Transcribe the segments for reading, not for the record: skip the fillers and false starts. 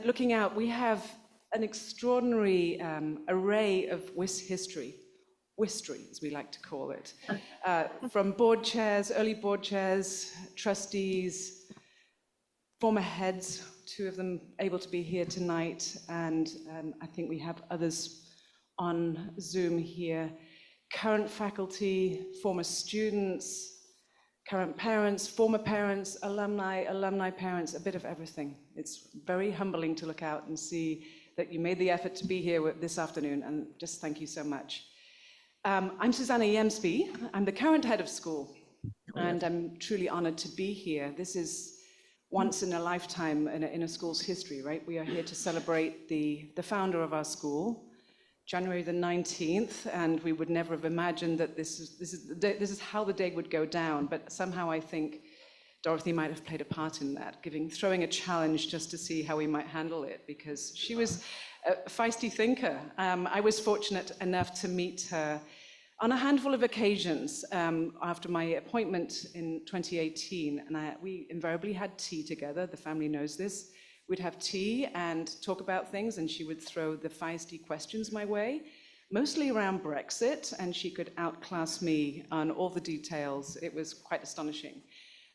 looking out, we have an extraordinary array of WIS history, WISTry, as we like to call it, from board chairs, early board chairs, trustees, former heads, 2 of them able to be here tonight, and I think we have others on Zoom here, current faculty, former students, current parents, former parents, alumni parents, a bit of everything. It's very humbling to look out and see that you made the effort to be here this afternoon, and just thank you so much. I'm Susanna Yemsby. I'm the current head of school, and I'm truly honored to be here. This is once in a lifetime in a school's history, right? We are here to celebrate the founder of our school, January the 19th, and we would never have imagined that this is how the day would go down, but somehow I think Dorothy might have played a part in that, throwing a challenge just to see how we might handle it, because she was a feisty thinker. I was fortunate enough to meet her on a handful of occasions after my appointment in 2018, and we invariably had tea together. The family knows this. We'd have tea and talk about things, and she would throw the feisty questions my way, mostly around Brexit, and she could outclass me on all the details. It was quite astonishing.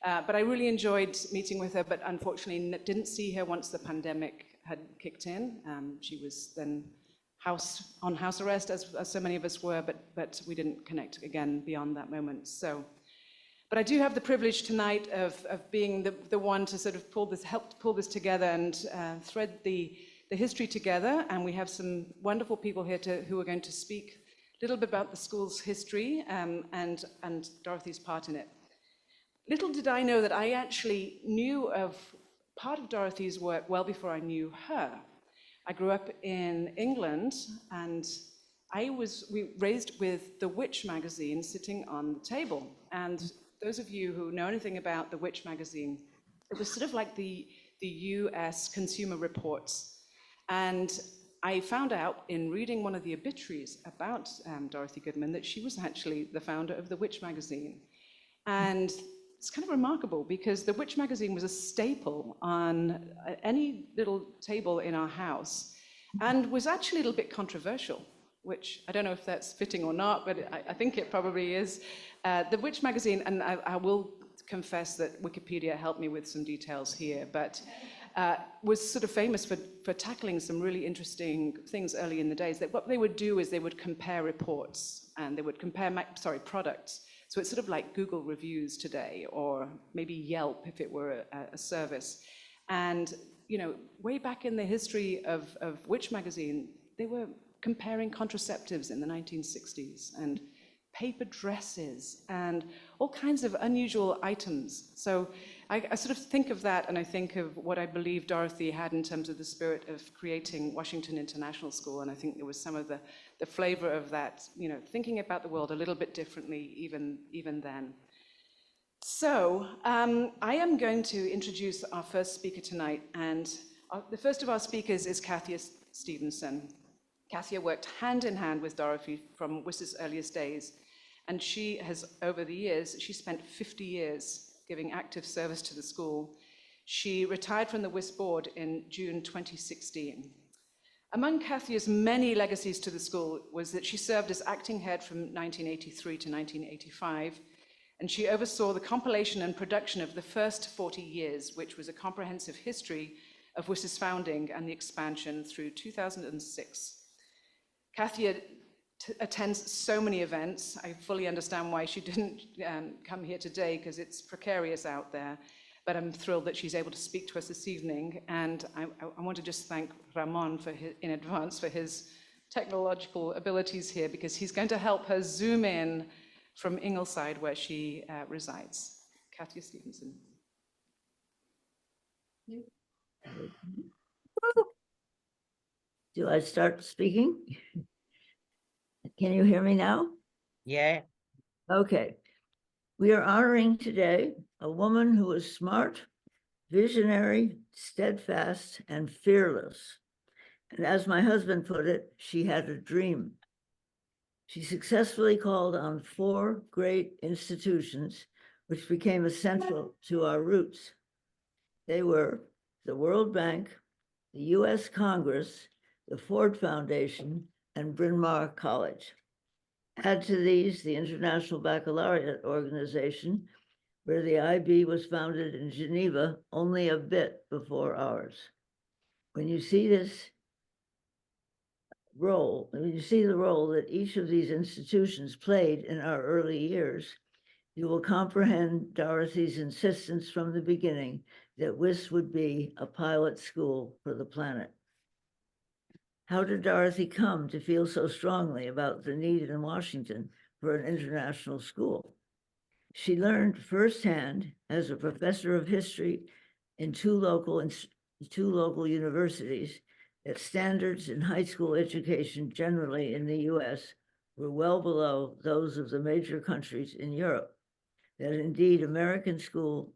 But I really enjoyed meeting with her, but unfortunately didn't see her once the pandemic had kicked in. She was then on house arrest, as so many of us were, but we didn't connect again beyond that moment. But I do have the privilege tonight of being the one to sort of help pull this together and thread the history together. And we have some wonderful people here who are going to speak a little bit about the school's history and Dorothy's part in it. Little did I know that I actually knew of part of Dorothy's work well before I knew her. I grew up in England, and we raised with the Witch magazine sitting on the table. And those of you who know anything about the Witch magazine, it was sort of like the US Consumer Reports. And I found out in reading one of the obituaries about Dorothy Goodman that she was actually the founder of the Witch magazine. And it's kind of remarkable because the Witch magazine was a staple on any little table in our house and was actually a little bit controversial, which I don't know if that's fitting or not, but I think it probably is. The Witch magazine, and I will confess that Wikipedia helped me with some details here, but was sort of famous for tackling some really interesting things early in the days. That what they would do is they would compare reports, and they would compare products. So it's sort of like Google reviews today, or maybe Yelp if it were a service. And way back in the history of Witch magazine, they were comparing contraceptives in the 1960s and paper dresses and all kinds of unusual items. So I sort of think of that, and I think of what I believe Dorothy had in terms of the spirit of creating Washington International School, and I think there was some of the flavor of that, thinking about the world a little bit differently even then. So I am going to introduce our first speaker tonight, and the first of our speakers is Cathia Stevenson. Cathia worked hand in hand with Dorothy from WIS's earliest days, and she has, over the years, she spent 50 years giving active service to the school. She retired from the WIS board in June 2016. Among Cathia's many legacies to the school was that she served as acting head from 1983 to 1985, and she oversaw the compilation and production of the first 40 years, which was a comprehensive history of WIS's founding and the expansion through 2006. Cathia attends so many events. I fully understand why she didn't come here today, because it's precarious out there, but I'm thrilled that she's able to speak to us this evening. And I want to just thank Ramon in advance for his technological abilities here, because he's going to help her zoom in from Ingleside, where she resides. Cathia Stevenson. Do I start speaking? Can you hear me now? Yeah. Okay. We are honoring today a woman who was smart, visionary, steadfast, and fearless. And as my husband put it, she had a dream. She successfully called on 4 great institutions, which became essential to our roots. They were the World Bank, the U.S. Congress, the Ford Foundation, and Bryn Mawr College. Add to these the International Baccalaureate Organization, where the IB was founded in Geneva only a bit before ours. When you see the role that each of these institutions played in our early years, you will comprehend Dorothy's insistence from the beginning that WIS would be a pilot school for the planet. How did Dorothy come to feel so strongly about the need in Washington for an international school? She learned firsthand as a professor of history in two local universities that standards in high school education generally in the US were well below those of the major countries in Europe, that indeed American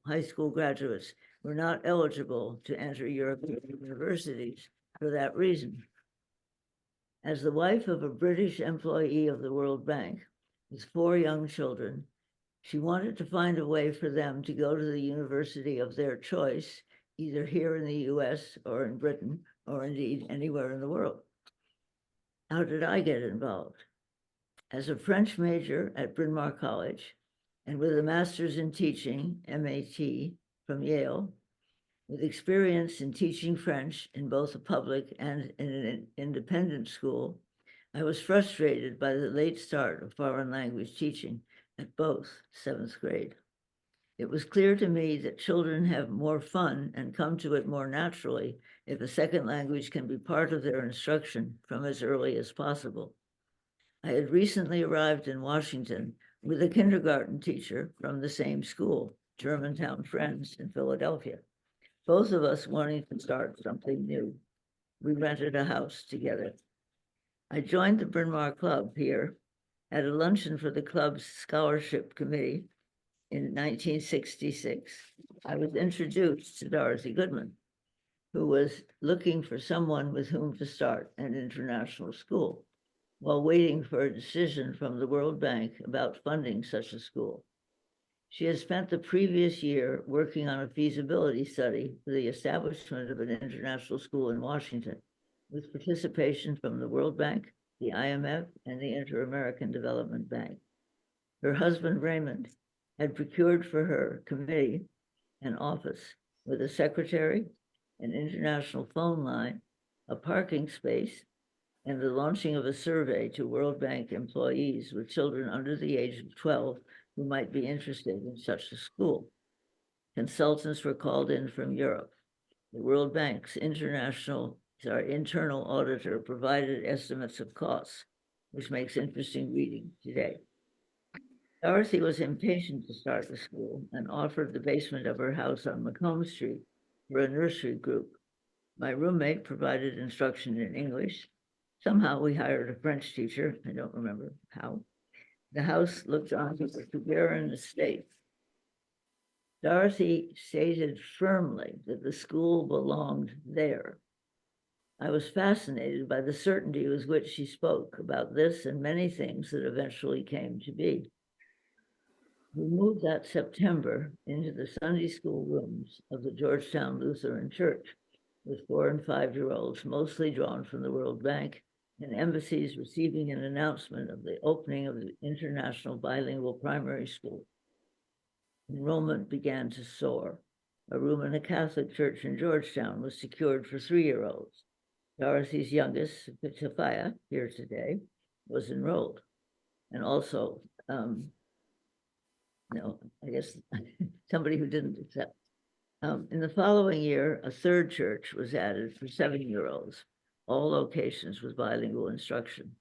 high school graduates were not eligible to enter European universities for that reason. As the wife of a British employee of the World Bank with 4 young children, she wanted to find a way for them to go to the university of their choice, either here in the US or in Britain, or indeed anywhere in the world. How did I get involved? As a French major at Bryn Mawr College, and with a master's in teaching, MAT, from Yale, with experience in teaching French in both a public and in an independent school, I was frustrated by the late start of foreign language teaching at both 7th grade. It was clear to me that children have more fun and come to it more naturally if a second language can be part of their instruction from as early as possible. I had recently arrived in Washington with a kindergarten teacher from the same school, Germantown Friends in Philadelphia, both of us wanting to start something new. We rented a house together. I joined the Bryn Mawr Club here at a luncheon for the club's scholarship committee in 1966. I was introduced to Dorothy Goodman, who was looking for someone with whom to start an international school while waiting for a decision from the World Bank about funding such a school. She had spent the previous year working on a feasibility study for the establishment of an international school in Washington, with participation from the World Bank, the IMF, and the Inter-American Development Bank. Her husband, Raymond, had procured for her committee an office with a secretary, an international phone line, a parking space, and the launching of a survey to World Bank employees with children under the age of 12 who might be interested in such a school. Consultants were called in from Europe. The World Bank's internal auditor provided estimates of costs, which makes interesting reading today. Dorothy was impatient to start the school and offered the basement of her house on Macomb Street for a nursery group. My roommate provided instruction in English. Somehow we hired a French teacher. I don't remember how. The house looked on to the Goodman estate. Dorothy stated firmly that the school belonged there. I was fascinated by the certainty with which she spoke about this and many things that eventually came to be. We moved that September into the Sunday school rooms of the Georgetown Lutheran Church with 4- and 5-year-olds, mostly drawn from the World Bank, and embassies receiving an announcement of the opening of the International Bilingual Primary School. Enrollment began to soar. A room in a Catholic church in Georgetown was secured for 3-year-olds. Dorothy's youngest, Cathia, here today, was enrolled. And also, I guess somebody who didn't accept. In the following year, a 3rd church was added for 7-year-olds, all locations with bilingual instruction.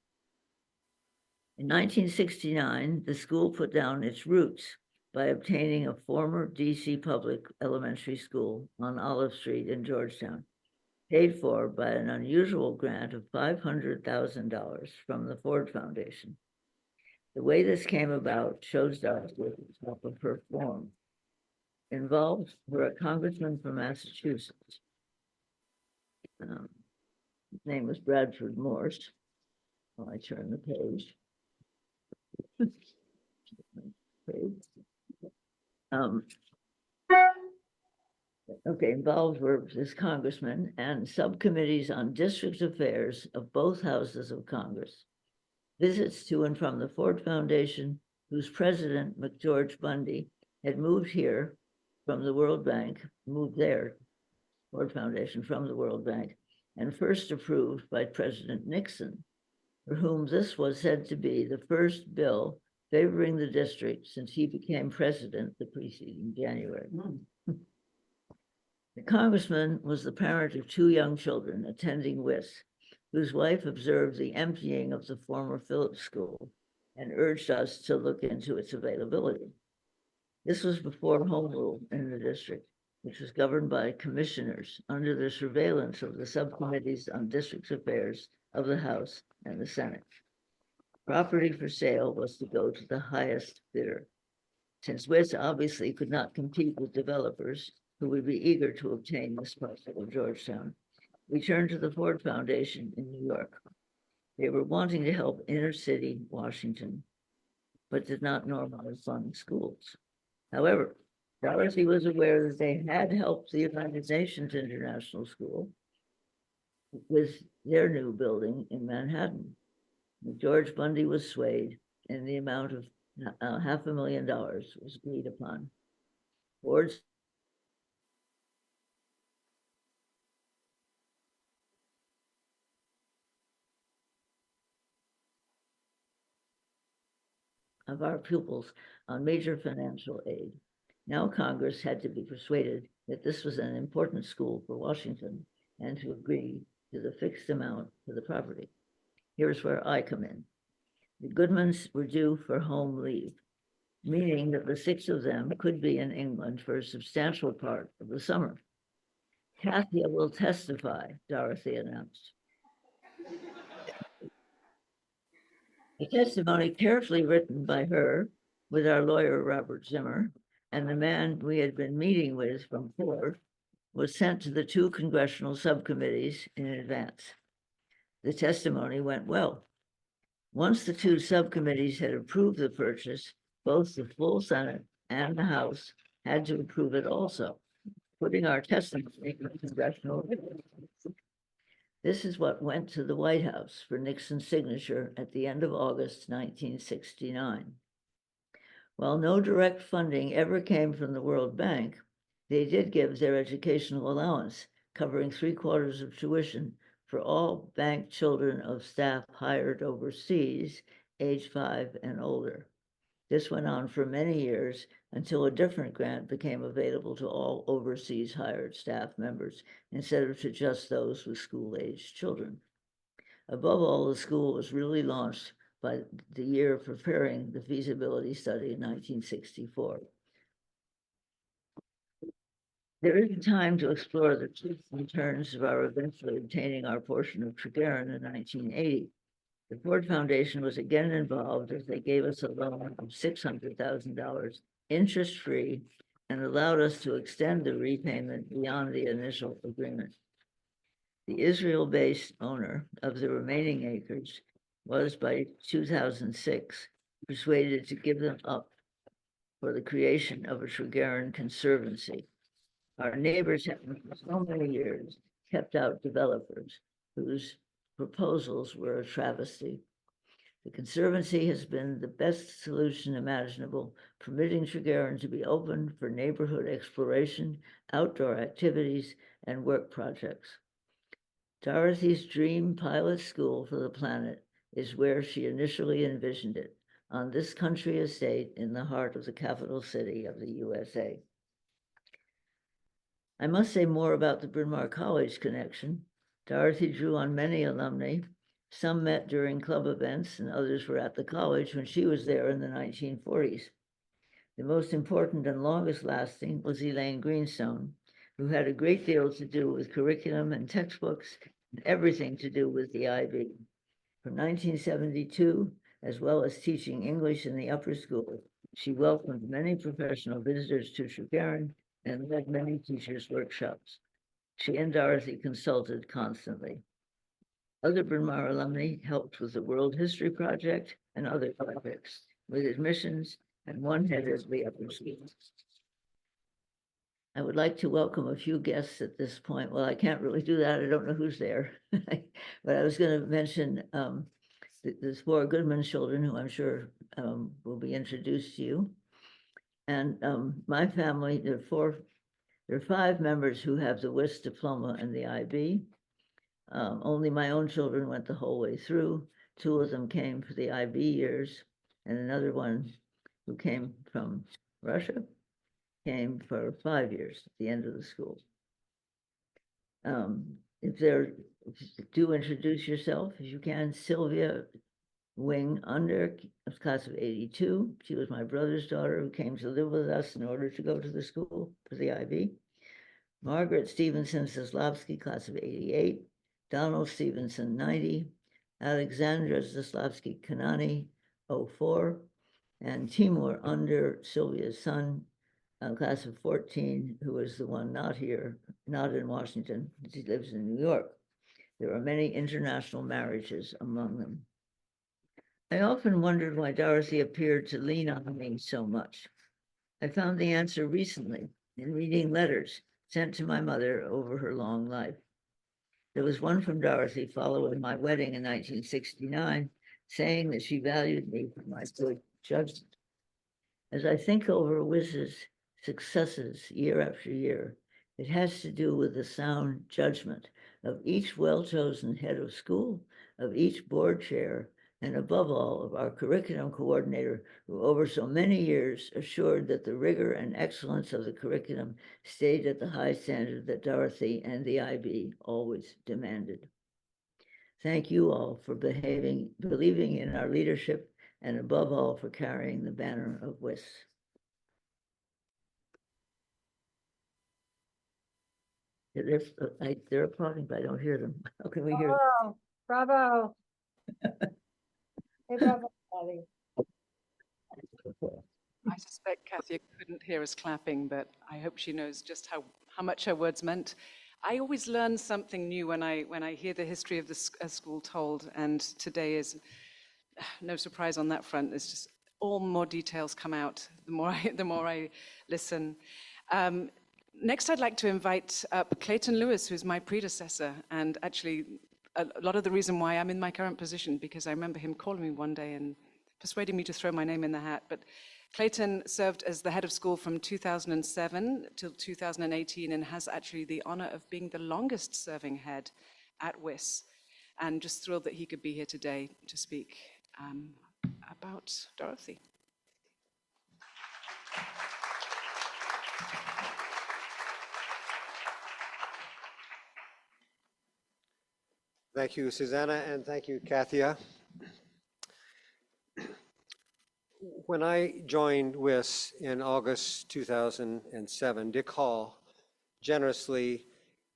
In 1969, the school put down its roots by obtaining a former DC public elementary school on Olive Street in Georgetown, paid for by an unusual grant of $500,000 from the Ford Foundation. The way this came about shows Dorothy at the top of her form. Involved were a congressman from Massachusetts. His name was Bradford Morse. I turn the page. involved were this congressman and subcommittees on district affairs of both houses of Congress, visits to and from the Ford Foundation, whose president, McGeorge Bundy, had moved here from the World Bank, moved there, Ford Foundation from the World Bank, and first approved by President Nixon, for whom this was said to be the first bill favoring the district since he became president the preceding January. The congressman was the parent of 2 young children attending WIS, whose wife observed the emptying of the former Phillips School and urged us to look into its availability. This was before home rule in the district, which was governed by commissioners under the surveillance of the subcommittees on district affairs of the House and the Senate. Property for sale was to go to the highest bidder. Since WIS obviously could not compete with developers who would be eager to obtain this parcel of Georgetown, we turned to the Ford Foundation in New York. They were wanting to help inner city Washington, but did not normally fund schools. However, Dorothy was aware that they had helped the United Nations International School with their new building in Manhattan. George Bundy was swayed, and the amount of $500,000 was agreed upon. Boards of our pupils on major financial aid. Now Congress had to be persuaded that this was an important school for Washington and to agree to the fixed amount for the property. Here's where I come in. The Goodmans were due for home leave, meaning that the 6 of them could be in England for a substantial part of the summer. Cathia will testify, Dorothy announced. A testimony carefully written by her with our lawyer, Robert Zimmer, and the man we had been meeting with from Ford was sent to the 2 congressional subcommittees in advance. The testimony went well. Once the 2 subcommittees had approved the purchase, both the full Senate and the House had to approve it also, putting our testimony in congressional record. This is what went to the White House for Nixon's signature at the end of August 1969. While no direct funding ever came from the World Bank, they did give their educational allowance, covering 3/4 of tuition for all bank children of staff hired overseas, age 5 and older. This went on for many years until a different grant became available to all overseas hired staff members instead of to just those with school-aged children. Above all, the school was really launched by the year of preparing the feasibility study in 1964. There is time to explore the twists and turns of our eventually obtaining our portion of Treguarren in 1980. The Ford Foundation was again involved as they gave us a loan of $600,000, interest-free, and allowed us to extend the repayment beyond the initial agreement. The Israel-based owner of the remaining acres was, by 2006, persuaded to give them up for the creation of a Treguarren Conservancy. Our neighbors have, for so many years, kept out developers whose proposals were a travesty. The Conservancy has been the best solution imaginable, permitting Treguarren to be open for neighborhood exploration, outdoor activities, and work projects. Dorothy's dream pilot school for the planet is where she initially envisioned it, on this country estate in the heart of the capital city of the USA. I must say more about the Bryn Mawr College connection. Dorothy drew on many alumni. Some met during club events, and others were at the college when she was there in the 1940s. The most important and longest lasting was Elaine Greenstone, who had a great deal to do with curriculum and textbooks and everything to do with the IB. From 1972, as well as teaching English in the upper school, she welcomed many professional visitors to Treguarren and led many teachers' workshops. She and Dorothy consulted constantly. Other Bryn Mawr alumni helped with the World History Project and other projects, with admissions, and one headed the upper school. I would like to welcome a few guests at this point. Well, I can't really do that. I don't know who's there. But I was going to mention there's 4 Goodman children who I'm sure will be introduced to you. And my family, there are 5 members who have the WIS diploma and the IB. Only my own children went the whole way through. 2 of them came for the IB years, and another one who came from Russia came for 5 years at the end of the school. Do introduce yourself if you can. Sylvia Wing Under, class of 82. She was my brother's daughter who came to live with us in order to go to the school for the IB. Margaret Stevenson Zaslavsky, class of 88. Donald Stevenson, 90. Alexandra Zaslavsky Kanani, 04. And Timur Under, Sylvia's son, class of 14, who is the one not here, not in Washington. He lives in New York. There are many international marriages among them. I often wondered why Dorothy appeared to lean on me so much. I found the answer recently in reading letters sent to my mother over her long life. There was one from Dorothy following my wedding in 1969, saying that she valued me for my good judgment. As I think over WIS's successes year after year, it has to do with the sound judgment of each well-chosen head of school, of each board chair, and above all, of our curriculum coordinator, who over so many years assured that the rigor and excellence of the curriculum stayed at the high standard that Dorothy and the IB always demanded. Thank you all for believing in our leadership, and above all, for carrying the banner of WIS. They're applauding, but I don't hear them. How can we hear them? Oh, bravo. Hey, bravo, Ellie. I suspect Cathia couldn't hear us clapping, but I hope she knows just how much her words meant. I always learn something new when I hear the history of the school told, and today is no surprise on that front. It's just all more details come out the more I listen. Next, I'd like to invite up Clayton Lewis, who's my predecessor, and actually a lot of the reason why I'm in my current position, because I remember him calling me one day and persuading me to throw my name in the hat. But Clayton served as the head of school from 2007 till 2018 and has actually the honor of being the longest serving head at WIS. And just thrilled that he could be here today to speak about Dorothy. Thank you, Susanna, and thank you, Cathia. When I joined WIS in August 2007, Dick Hall generously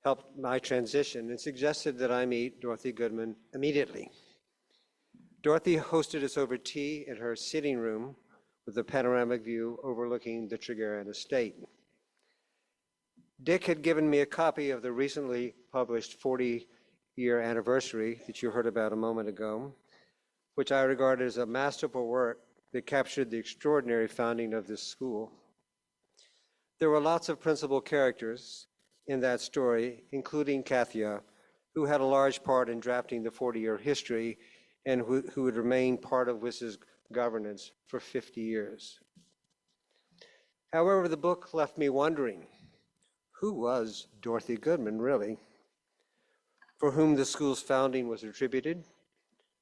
helped my transition and suggested that I meet Dorothy Goodman immediately. Dorothy hosted us over tea in her sitting room with a panoramic view overlooking the Tregarian estate. Dick had given me a copy of the recently published 40-year anniversary that you heard about a moment ago, which I regard as a masterful work that captured the extraordinary founding of this school. There were lots of principal characters in that story, including Cathia, who had a large part in drafting the 40-year history and who would remain part of WIS's governance for 50 years. However, the book left me wondering, who was Dorothy Goodman, really? For whom the school's founding was attributed,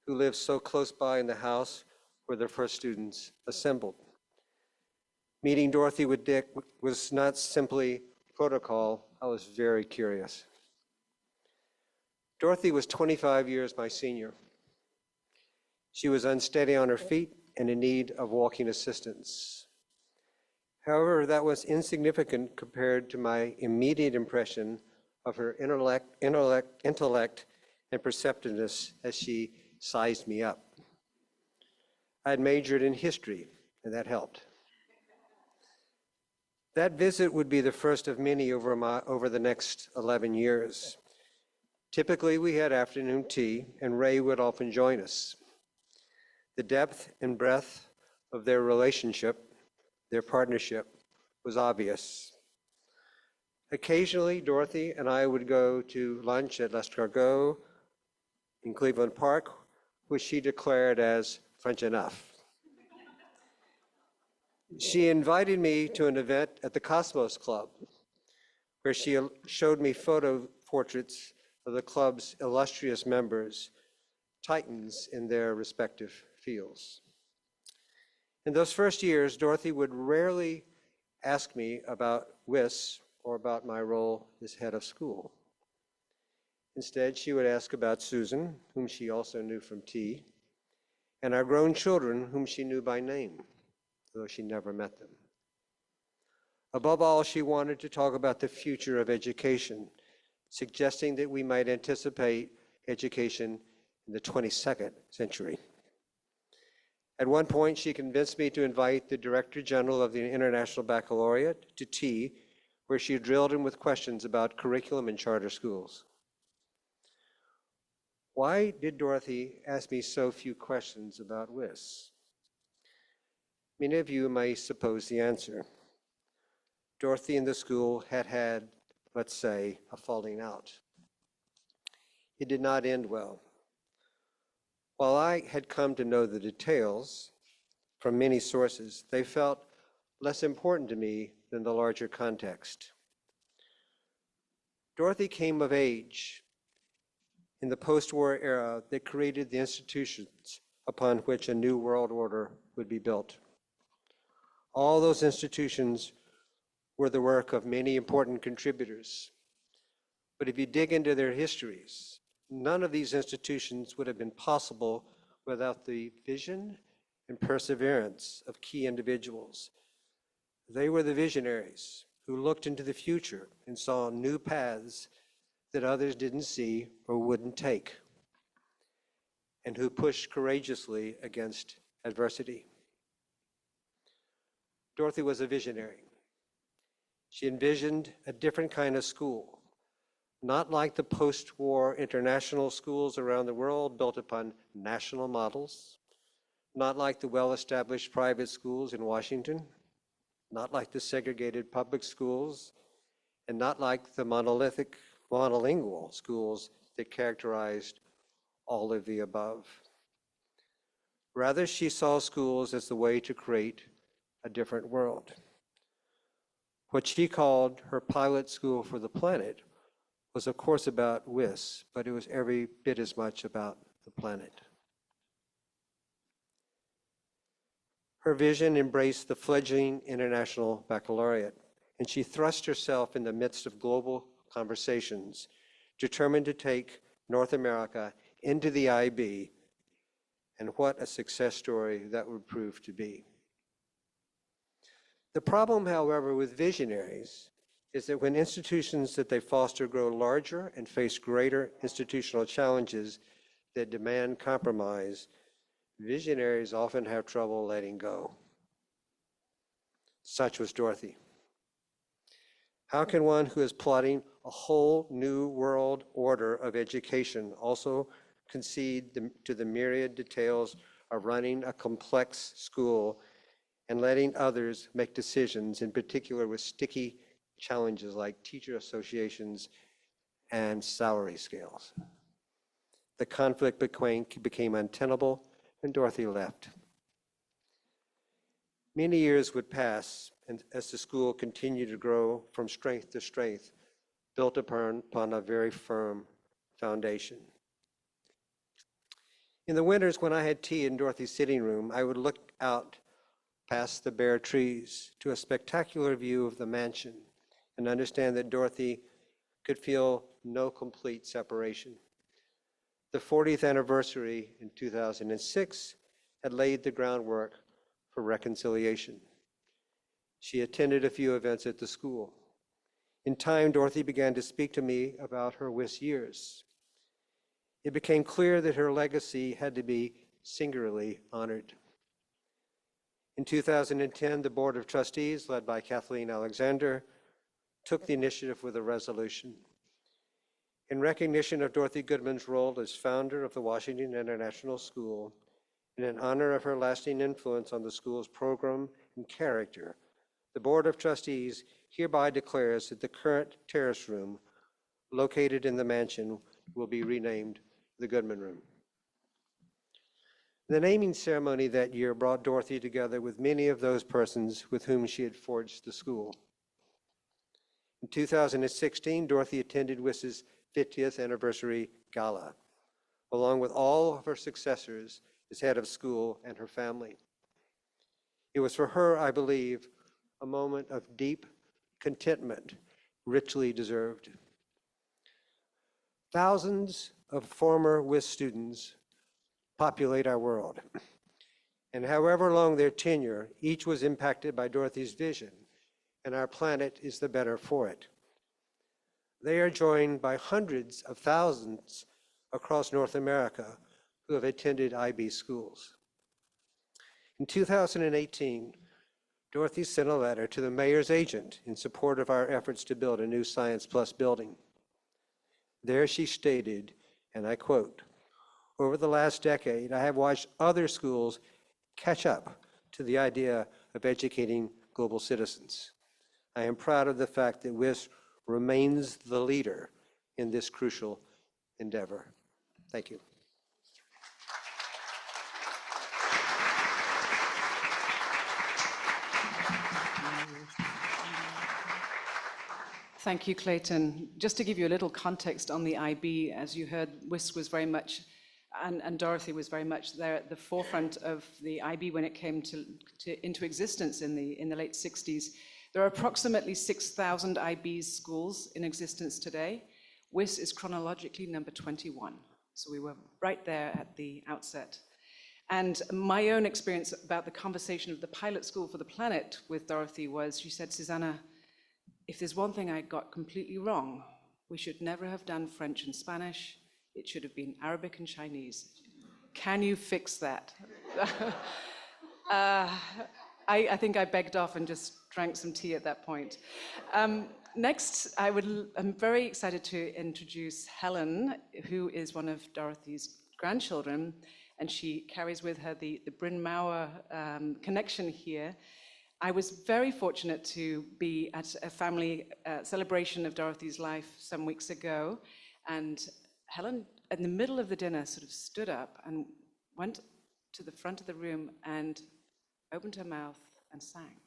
who lived so close by in the house where the first students assembled. Meeting Dorothy with Dick was not simply protocol, I was very curious. Dorothy was 25 years my senior. She was unsteady on her feet and in need of walking assistance. However, that was insignificant compared to my immediate impression of her intellect and perceptiveness as she sized me up. I'd majored in history, and that helped. That visit would be the first of many over the next 11 years. Typically, we had afternoon tea, and Ray would often join us. The depth and breadth of their relationship, their partnership, was obvious. Occasionally, Dorothy and I would go to lunch at L'Escargot in Cleveland Park, which she declared as French enough. She invited me to an event at the Cosmos Club, where she showed me photo portraits of the club's illustrious members, titans in their respective fields. In those first years, Dorothy would rarely ask me about WIS or about my role as head of school. Instead, she would ask about Susan, whom she also knew from tea, and our grown children, whom she knew by name, though she never met them. Above all, she wanted to talk about the future of education, suggesting that we might anticipate education in the 22nd century. At one point, she convinced me to invite the Director General of the International Baccalaureate to tea, where she drilled him with questions about curriculum in charter schools. Why did Dorothy ask me so few questions about WIS? Many of you may suppose the answer. Dorothy and the school had, let's say, a falling out. It did not end well. While I had come to know the details from many sources, they felt less important to me than the larger context. Dorothy came of age in the post-war era that created the institutions upon which a new world order would be built. All those institutions were the work of many important contributors. But if you dig into their histories, none of these institutions would have been possible without the vision and perseverance of key individuals. They were the visionaries who looked into the future and saw new paths that others didn't see or wouldn't take, and who pushed courageously against adversity. Dorothy was a visionary. She envisioned a different kind of school, not like the post-war international schools around the world built upon national models, not like the well-established private schools in Washington, not like the segregated public schools, and not like the monolithic, monolingual schools that characterized all of the above. Rather, she saw schools as the way to create a different world. What she called her pilot school for the planet was, of course, about WIS, but it was every bit as much about the planet. Her vision embraced the fledgling International Baccalaureate, and she thrust herself in the midst of global conversations, determined to take North America into the IB, and what a success story that would prove to be. The problem, however, with visionaries is that when institutions that they foster grow larger and face greater institutional challenges that demand compromise, visionaries often have trouble letting go. Such was Dorothy. How can one who is plotting a whole new world order of education also concede to the myriad details of running a complex school and letting others make decisions, in particular with sticky challenges like teacher associations and salary scales? The conflict became untenable, and Dorothy left. Many years would pass, and as the school continued to grow from strength to strength, built upon a very firm foundation. In the winters, when I had tea in Dorothy's sitting room, I would look out past the bare trees to a spectacular view of the mansion and understand that Dorothy could feel no complete separation. The 40th anniversary in 2006 had laid the groundwork for reconciliation. She attended a few events at the school. In time, Dorothy began to speak to me about her WIS years. It became clear that her legacy had to be singularly honored. In 2010, the Board of Trustees, led by Kathleen Alexander, took the initiative with a resolution. In recognition of Dorothy Goodman's role as founder of the Washington International School, and in honor of her lasting influence on the school's program and character, the Board of Trustees hereby declares that the current terrace room located in the mansion will be renamed the Goodman Room. The naming ceremony that year brought Dorothy together with many of those persons with whom she had forged the school. In 2016, Dorothy attended WIS's 50th anniversary gala, along with all of her successors as head of school and her family. It was for her, I believe, a moment of deep contentment, richly deserved. Thousands of former WIS students populate our world. And however long their tenure, each was impacted by Dorothy's vision, and our planet is the better for it. They are joined by hundreds of thousands across North America who have attended IB schools. In 2018, Dorothy sent a letter to the mayor's agent in support of our efforts to build a new Science Plus building. There she stated, and I quote, "Over the last decade, I have watched other schools catch up to the idea of educating global citizens. I am proud of the fact that WIS remains the leader in this crucial endeavor." Thank you. Thank you, Clayton. Just to give you a little context on the IB, as you heard, WIS was very much, and Dorothy was very much there at the forefront of the IB when it came into existence in the late 60s. There are approximately 6,000 IB schools in existence today. WIS is chronologically number 21, so we were right there at the outset. And my own experience about the conversation of the pilot school for the planet with Dorothy was, she said, "Susanna, if there's one thing I got completely wrong, we should never have done French and Spanish. It should have been Arabic and Chinese. Can you fix that?" I think I begged off and just drank some tea at that point. Next, I'm very excited to introduce Helen, who is one of Dorothy's grandchildren, and she carries with her the Bryn Mawr connection here. I was very fortunate to be at a family celebration of Dorothy's life some weeks ago, and Helen, in the middle of the dinner, sort of stood up and went to the front of the room and opened her mouth and sang.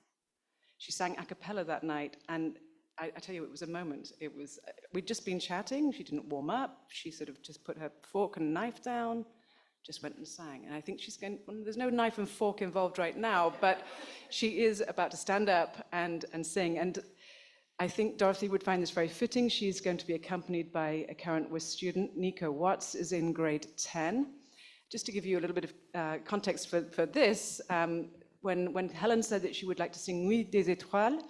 She sang a cappella that night, and I tell you, it was a moment. We'd just been chatting, she didn't warm up, she sort of just put her fork and knife down, just went and sang. And I think there's no knife and fork involved right now, but she is about to stand up and sing. And I think Dorothy would find this very fitting. She's going to be accompanied by a current WIS student. Nico Watts is in grade 10. Just to give you a little bit of context for this, when Helen said that she would like to sing Nuit des Étoiles,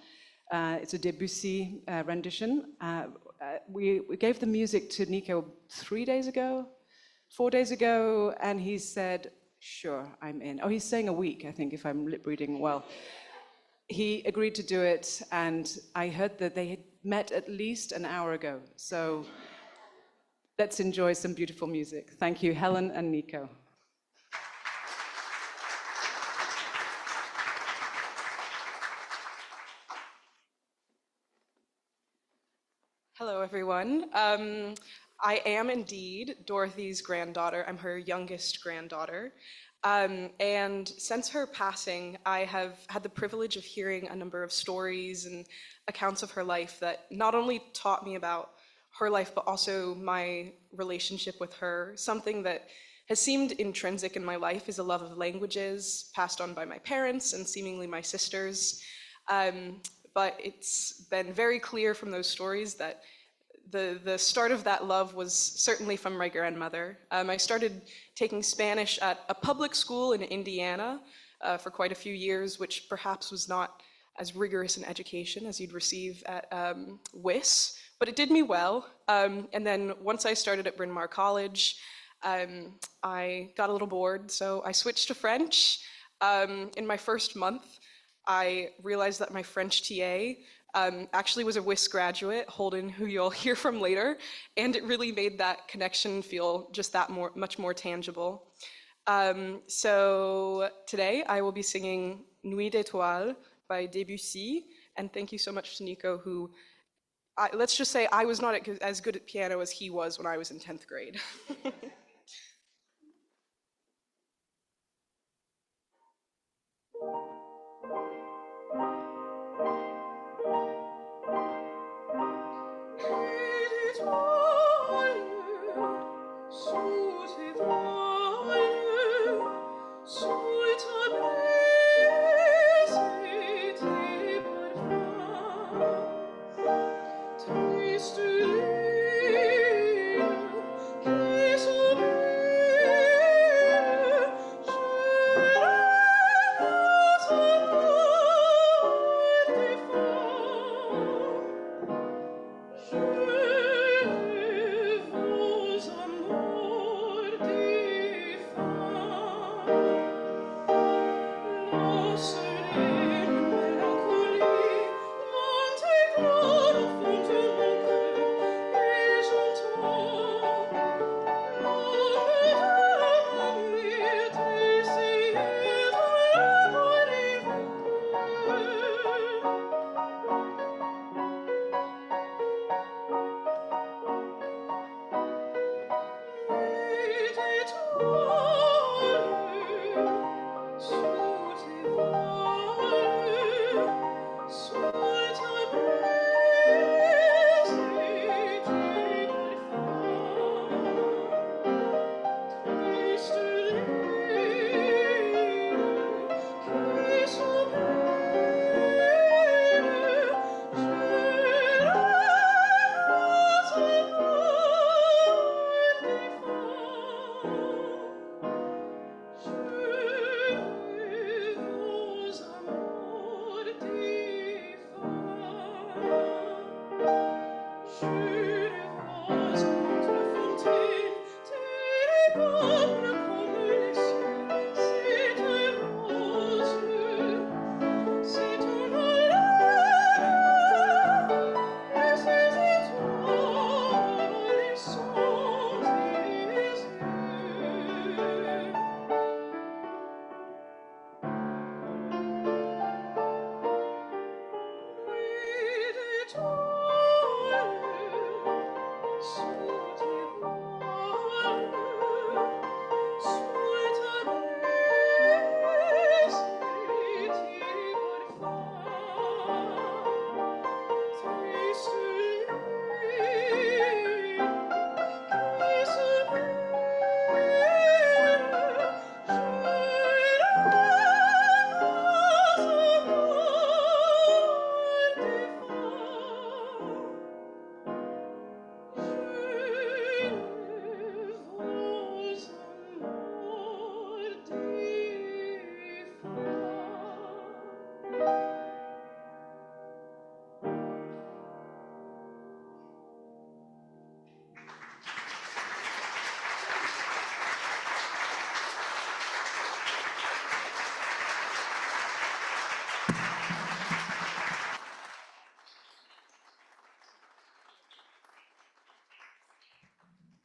it's a Debussy rendition. We gave the music to Nico 4 days ago, and he said, "Sure, I'm in." Oh, he's saying a week, I think, if I'm lip reading well. He agreed to do it, and I heard that they had met at least an hour ago. So let's enjoy some beautiful music. Thank you, Helen and Nico. Hello, everyone. I am indeed Dorothy's granddaughter. I'm her youngest granddaughter. And since her passing, I have had the privilege of hearing a number of stories and accounts of her life that not only taught me about her life, but also my relationship with her. Something that has seemed intrinsic in my life is a love of languages passed on by my parents and seemingly my sisters. But it's been very clear from those stories that the start of that love was certainly from my grandmother. I started taking Spanish at a public school in Indiana for quite a few years, which perhaps was not as rigorous an education as you'd receive at WIS, but it did me well. And then once I started at Bryn Mawr College, I got a little bored, so I switched to French. In my first month, I realized that my French TA actually was a WIS graduate, Holden, who you'll hear from later, and it really made that connection feel just that much more tangible. So today I will be singing Nuit d'étoiles by Debussy, And thank you so much to Nico, who, let's just say I was not as good at piano as he was when I was in 10th grade.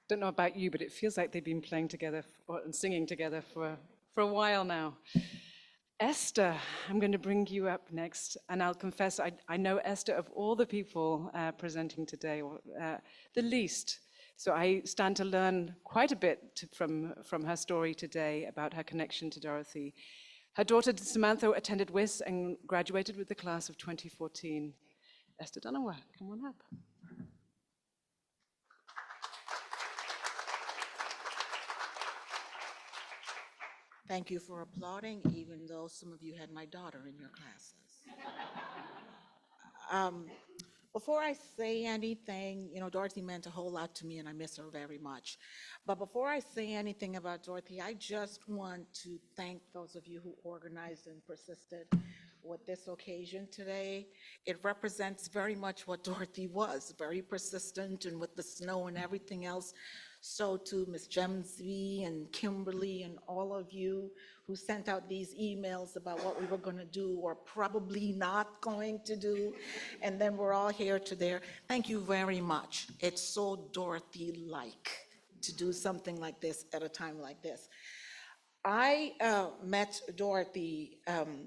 Don't know about you, but it feels like they've been playing together and singing together for a while now. Esther, I'm going to bring you up next, and I'll confess I know Esther of all the people presenting today, the least. So I stand to learn quite a bit from her story today about her connection to Dorothy. Her daughter Samantha attended WIS and graduated with the class of 2014. Esther Dunaway, come on up. Thank you for applauding, even though some of you had my daughter in your classes. Before I say anything, Dorothy meant a whole lot to me and I miss her very much. But before I say anything about Dorothy, I just want to thank those of you who organized and persisted with this occasion today. It represents very much what Dorothy was, very persistent, and with the snow and everything else. So to Ms. Gemsby and Kimberly and all of you who sent out these emails about what we were going to do or probably not going to do, and then we're all here today. Thank you very much. It's so Dorothy-like to do something like this at a time like this. I met Dorothy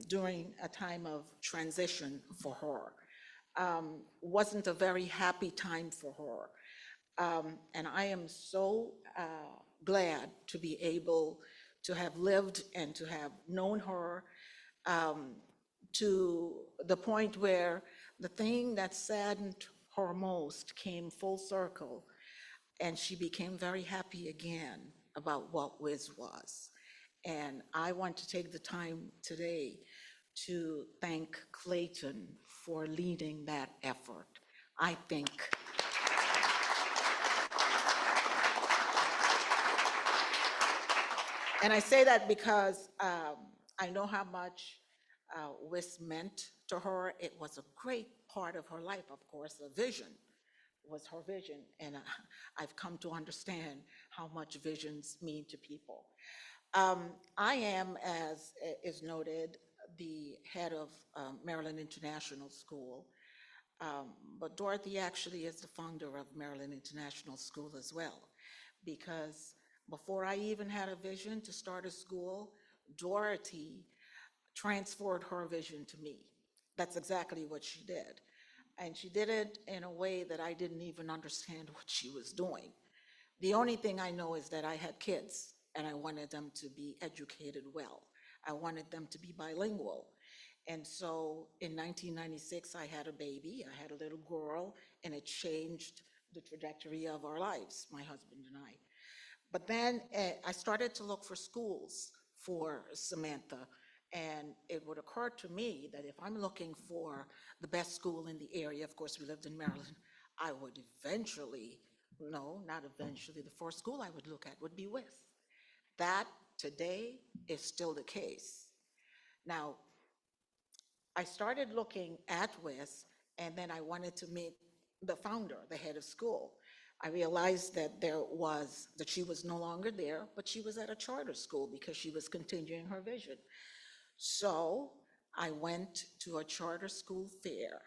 during a time of transition for her. Wasn't a very happy time for her. And I am so glad to be able to have lived and to have known her to the point where the thing that saddened her most came full circle, and she became very happy again about what Wiz was. And I want to take the time today to thank Clayton for leading that effort. I think and I say that because I know how much WIS meant to her. It was a great part of her life, of course. A vision was her vision, and I've come to understand how much visions mean to people. I am, as is noted, the head of Maryland International School, but Dorothy actually is the founder of Maryland International School as well, because before I even had a vision to start a school, Dorothy transferred her vision to me. That's exactly what she did. And she did it in a way that I didn't even understand what she was doing. The only thing I know is that I had kids and I wanted them to be educated well. I wanted them to be bilingual. And so in 1996, I had a baby, I had a little girl, and it changed the trajectory of our lives, my husband and I. But then I started to look for schools for Samantha, and it would occur to me that if I'm looking for the best school in the area, of course, we lived in Maryland, I would eventually, no, not eventually, the first school I would look at would be WIS. That today is still the case. Now, I started looking at WIS, and then I wanted to meet the founder, the head of school. I realized that that she was no longer there, but she was at a charter school because she was continuing her vision. So I went to a charter school fair,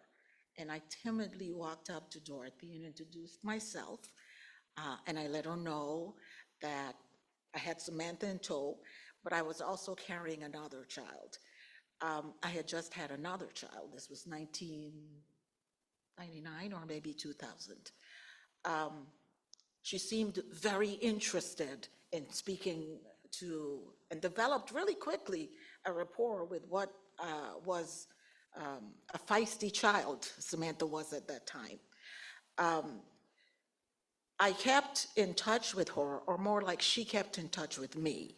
and I timidly walked up to Dorothy and introduced myself, and I let her know that I had Samantha in tow, but I was also carrying another child. I had just had another child. This was 1999 or maybe 2000. She seemed very interested in speaking to, and developed really quickly a rapport with what was a feisty child Samantha was at that time. I kept in touch with her, or more like she kept in touch with me.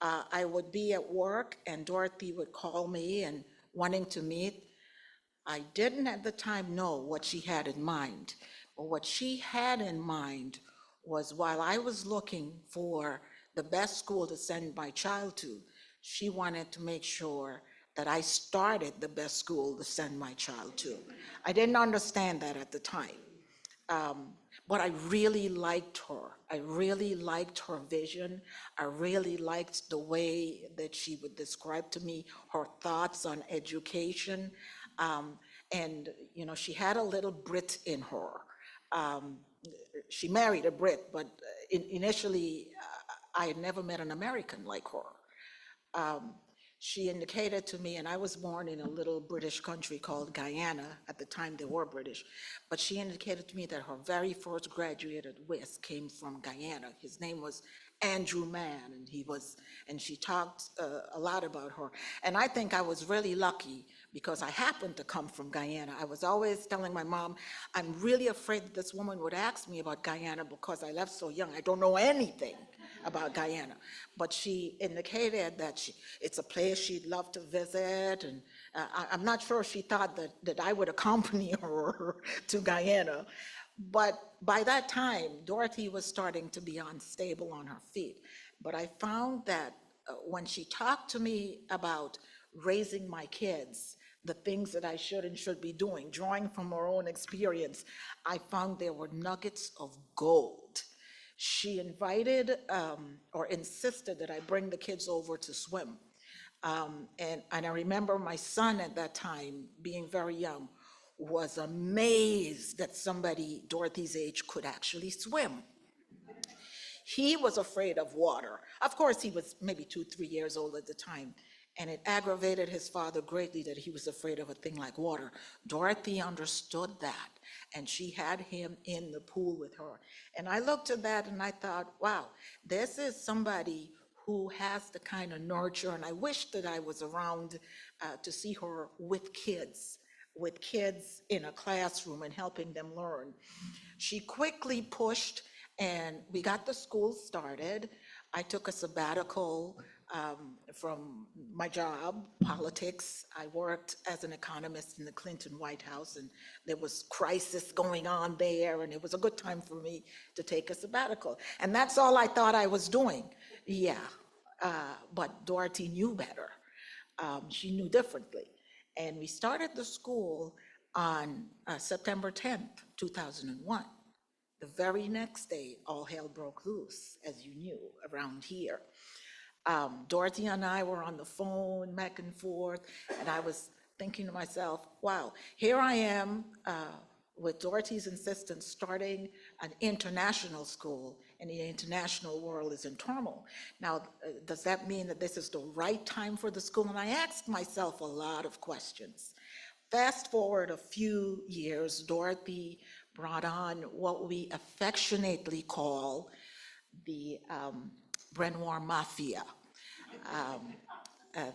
I would be at work and Dorothy would call me and wanting to meet. I didn't at the time know what she had in mind, but what she had in mind was while I was looking for the best school to send my child to, she wanted to make sure that I started the best school to send my child to. I didn't understand that at the time. But I really liked her. I really liked her vision. I really liked the way that she would describe to me her thoughts on education. And, you know, she had a little Brit in her. She married a Brit, but initially I had never met an American like her. She indicated to me, and I was born in a little British country called Guyana. At the time, they were British. But she indicated to me that her very first graduate at WIS came from Guyana. His name was Andrew Mann, and she talked a lot about her. And I think I was really lucky because I happened to come from Guyana. I was always telling my mom, I'm really afraid that this woman would ask me about Guyana because I left so young. I don't know anything about Guyana. But she indicated that it's a place she'd love to visit, and I'm not sure she thought that I would accompany her to Guyana. But by that time, Dorothy was starting to be unstable on her feet. But I found that when she talked to me about raising my kids, the things that I should and should be doing, drawing from her own experience, I found there were nuggets of gold. She invited or insisted that I bring the kids over to swim. And I remember my son at that time, being very young, was amazed that somebody Dorothy's age could actually swim. He was afraid of water. Of course, he was maybe 2, 3 years old at the time. And it aggravated his father greatly that he was afraid of a thing like water. Dorothy understood that, and she had him in the pool with her. And I looked at that and I thought, wow, this is somebody who has the kind of nurture, and I wish that I was around to see her with kids in a classroom and helping them learn. She quickly pushed, and we got the school started. I took a sabbatical from my job, politics. I worked as an economist in the Clinton White House, and there was crisis going on there, and it was a good time for me to take a sabbatical. And that's all I thought I was doing. Yeah, but Dorothy knew better. She knew differently. And we started the school on September 10th, 2001. The very next day, all hell broke loose, as you knew, around here. Dorothy and I were on the phone back and forth, and I was thinking to myself, wow, here I am with Dorothy's insistence starting an international school, and the international world is in turmoil. Now, does that mean that this is the right time for the school? And I asked myself a lot of questions. Fast forward a few years, Dorothy brought on what we affectionately call the Bryn Mawr Mafia.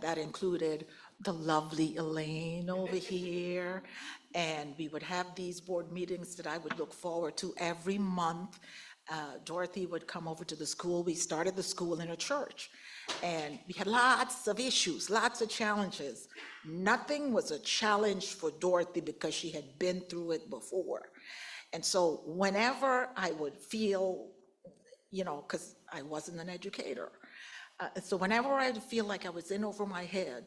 That included the lovely Elaine over here, and we would have these board meetings that I would look forward to every month. Dorothy would come over to the school. We started the school in a church, and we had lots of issues, lots of challenges. Nothing was a challenge for Dorothy because she had been through it before. And so whenever I would feel, because I wasn't an educator, so whenever I'd feel like I was in over my head,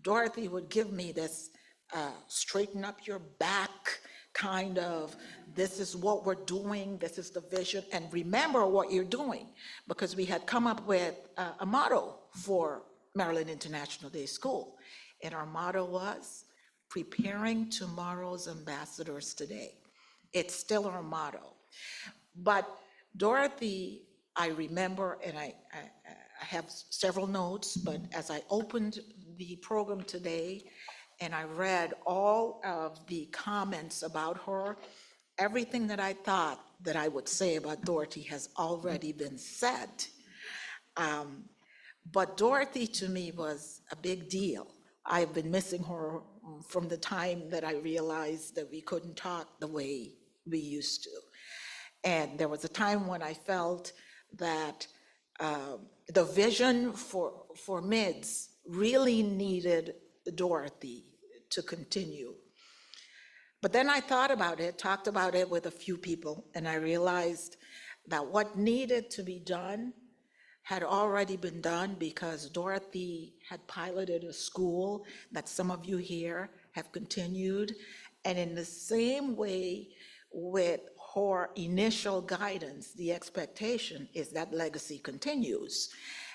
Dorothy would give me this straighten up your back kind of, this is what we're doing, this is the vision, and remember what you're doing. Because we had come up with a motto for Maryland International Day School. And our motto was, preparing tomorrow's ambassadors today. It's still our motto. But Dorothy, I remember, and I have several notes, but as I opened the program today and I read all of the comments about her, everything that I thought that I would say about Dorothy has already been said. But Dorothy to me was a big deal. I've been missing her from the time that I realized that we couldn't talk the way we used to. And there was a time when I felt that the vision for MIDS really needed Dorothy to continue. But then I thought about it, talked about it with a few people, and I realized that what needed to be done had already been done because Dorothy had piloted a school that some of you here have continued. And in the same way with her initial guidance, the expectation is that legacy continues.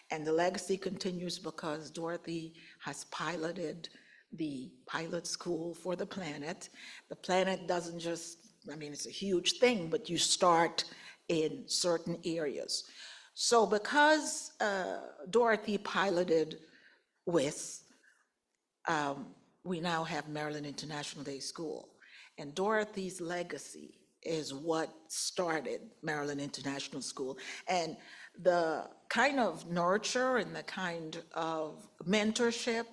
And the legacy continues because Dorothy has piloted the pilot school for the planet. The planet doesn't just, it's a huge thing, but you start in certain areas. So because Dorothy piloted WIS, we now have Maryland International Day School. And Dorothy's legacy is what started Maryland International School. And the kind of nurture and the kind of mentorship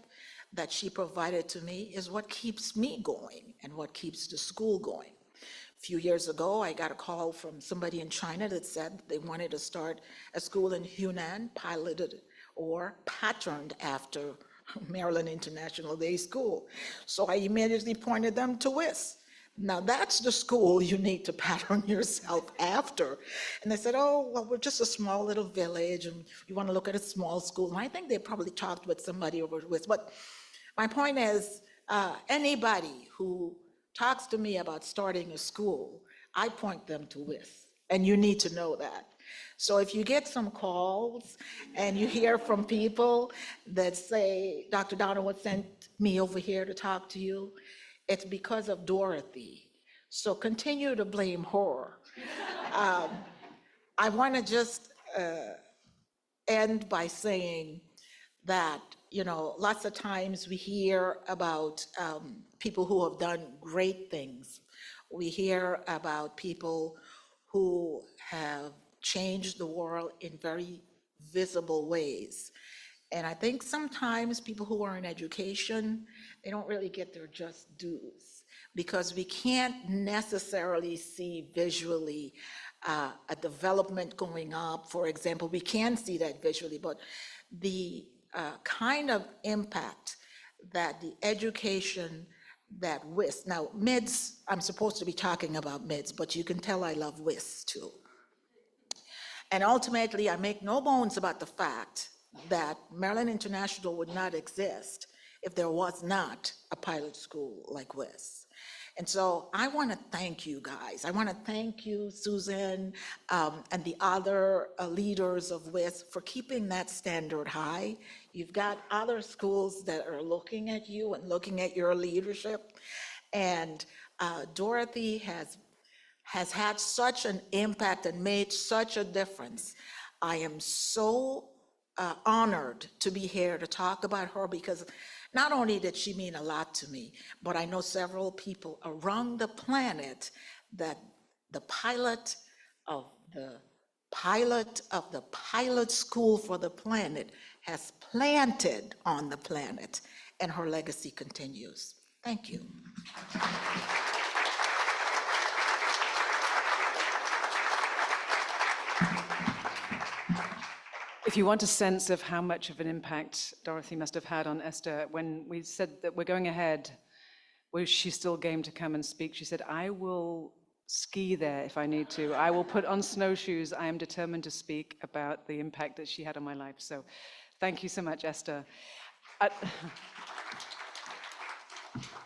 that she provided to me is what keeps me going and what keeps the school going. A few years ago, I got a call from somebody in China that said they wanted to start a school in Hunan, piloted or patterned after Maryland International Day School. So I immediately pointed them to WIS. Now that's the school you need to pattern yourself after. And they said, oh, well, we're just a small little village and you want to look at a small school. And I think they probably talked with somebody over WIS. But my point is, anybody who talks to me about starting a school, I point them to WIS, and you need to know that. So if you get some calls and you hear from people that say, Dr. Donovan sent me over here to talk to you, it's because of Dorothy. So continue to blame her. I want to just end by saying that, lots of times we hear about people who have done great things. We hear about people who have changed the world in very visible ways. And I think sometimes people who are in education, they don't really get their just dues because we can't necessarily see visually a development going up. For example, we can see that visually, but the kind of impact that the education that WIS, now MIDS, I'm supposed to be talking about MIDS, but you can tell I love WIS too. And ultimately, I make no bones about the fact that Maryland International would not exist if there was not a pilot school like WIS. And so I want to thank you guys. I want to thank you, Susan, and the other leaders of WIS for keeping that standard high. You've got other schools that are looking at you and looking at your leadership. And Dorothy has had such an impact and made such a difference. I am so honored to be here to talk about her because not only did she mean a lot to me, but I know several people around the planet that the pilot of the pilot school for the planet has planted on the planet, and her legacy continues. Thank you. If you want a sense of how much of an impact Dorothy must have had on Esther, when we said that we're going ahead, was she still game to come and speak? She said, I will ski there if I need to. I will put on snowshoes. I am determined to speak about the impact that she had on my life. So thank you so much, Esther.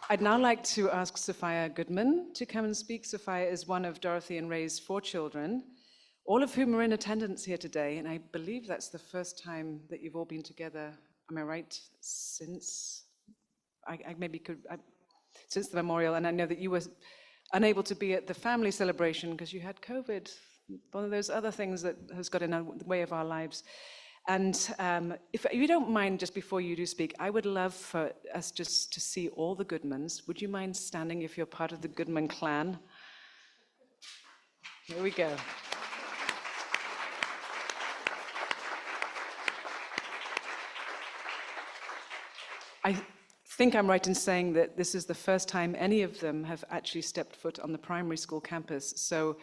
I'd now like to ask Sophia Goodman to come and speak. Sophia is one of Dorothy and Ray's 4 children, all of whom are in attendance here today, and I believe that's the first time that you've all been together, am I right, since since the memorial, and I know that you were unable to be at the family celebration because you had COVID, one of those other things that has got in the way of our lives. And if you don't mind, just before you do speak, I would love for us just to see all the Goodmans. Would you mind standing if you're part of the Goodman clan? Here we go. I think I'm right in saying that this is the first time any of them have actually stepped foot on the primary school campus. So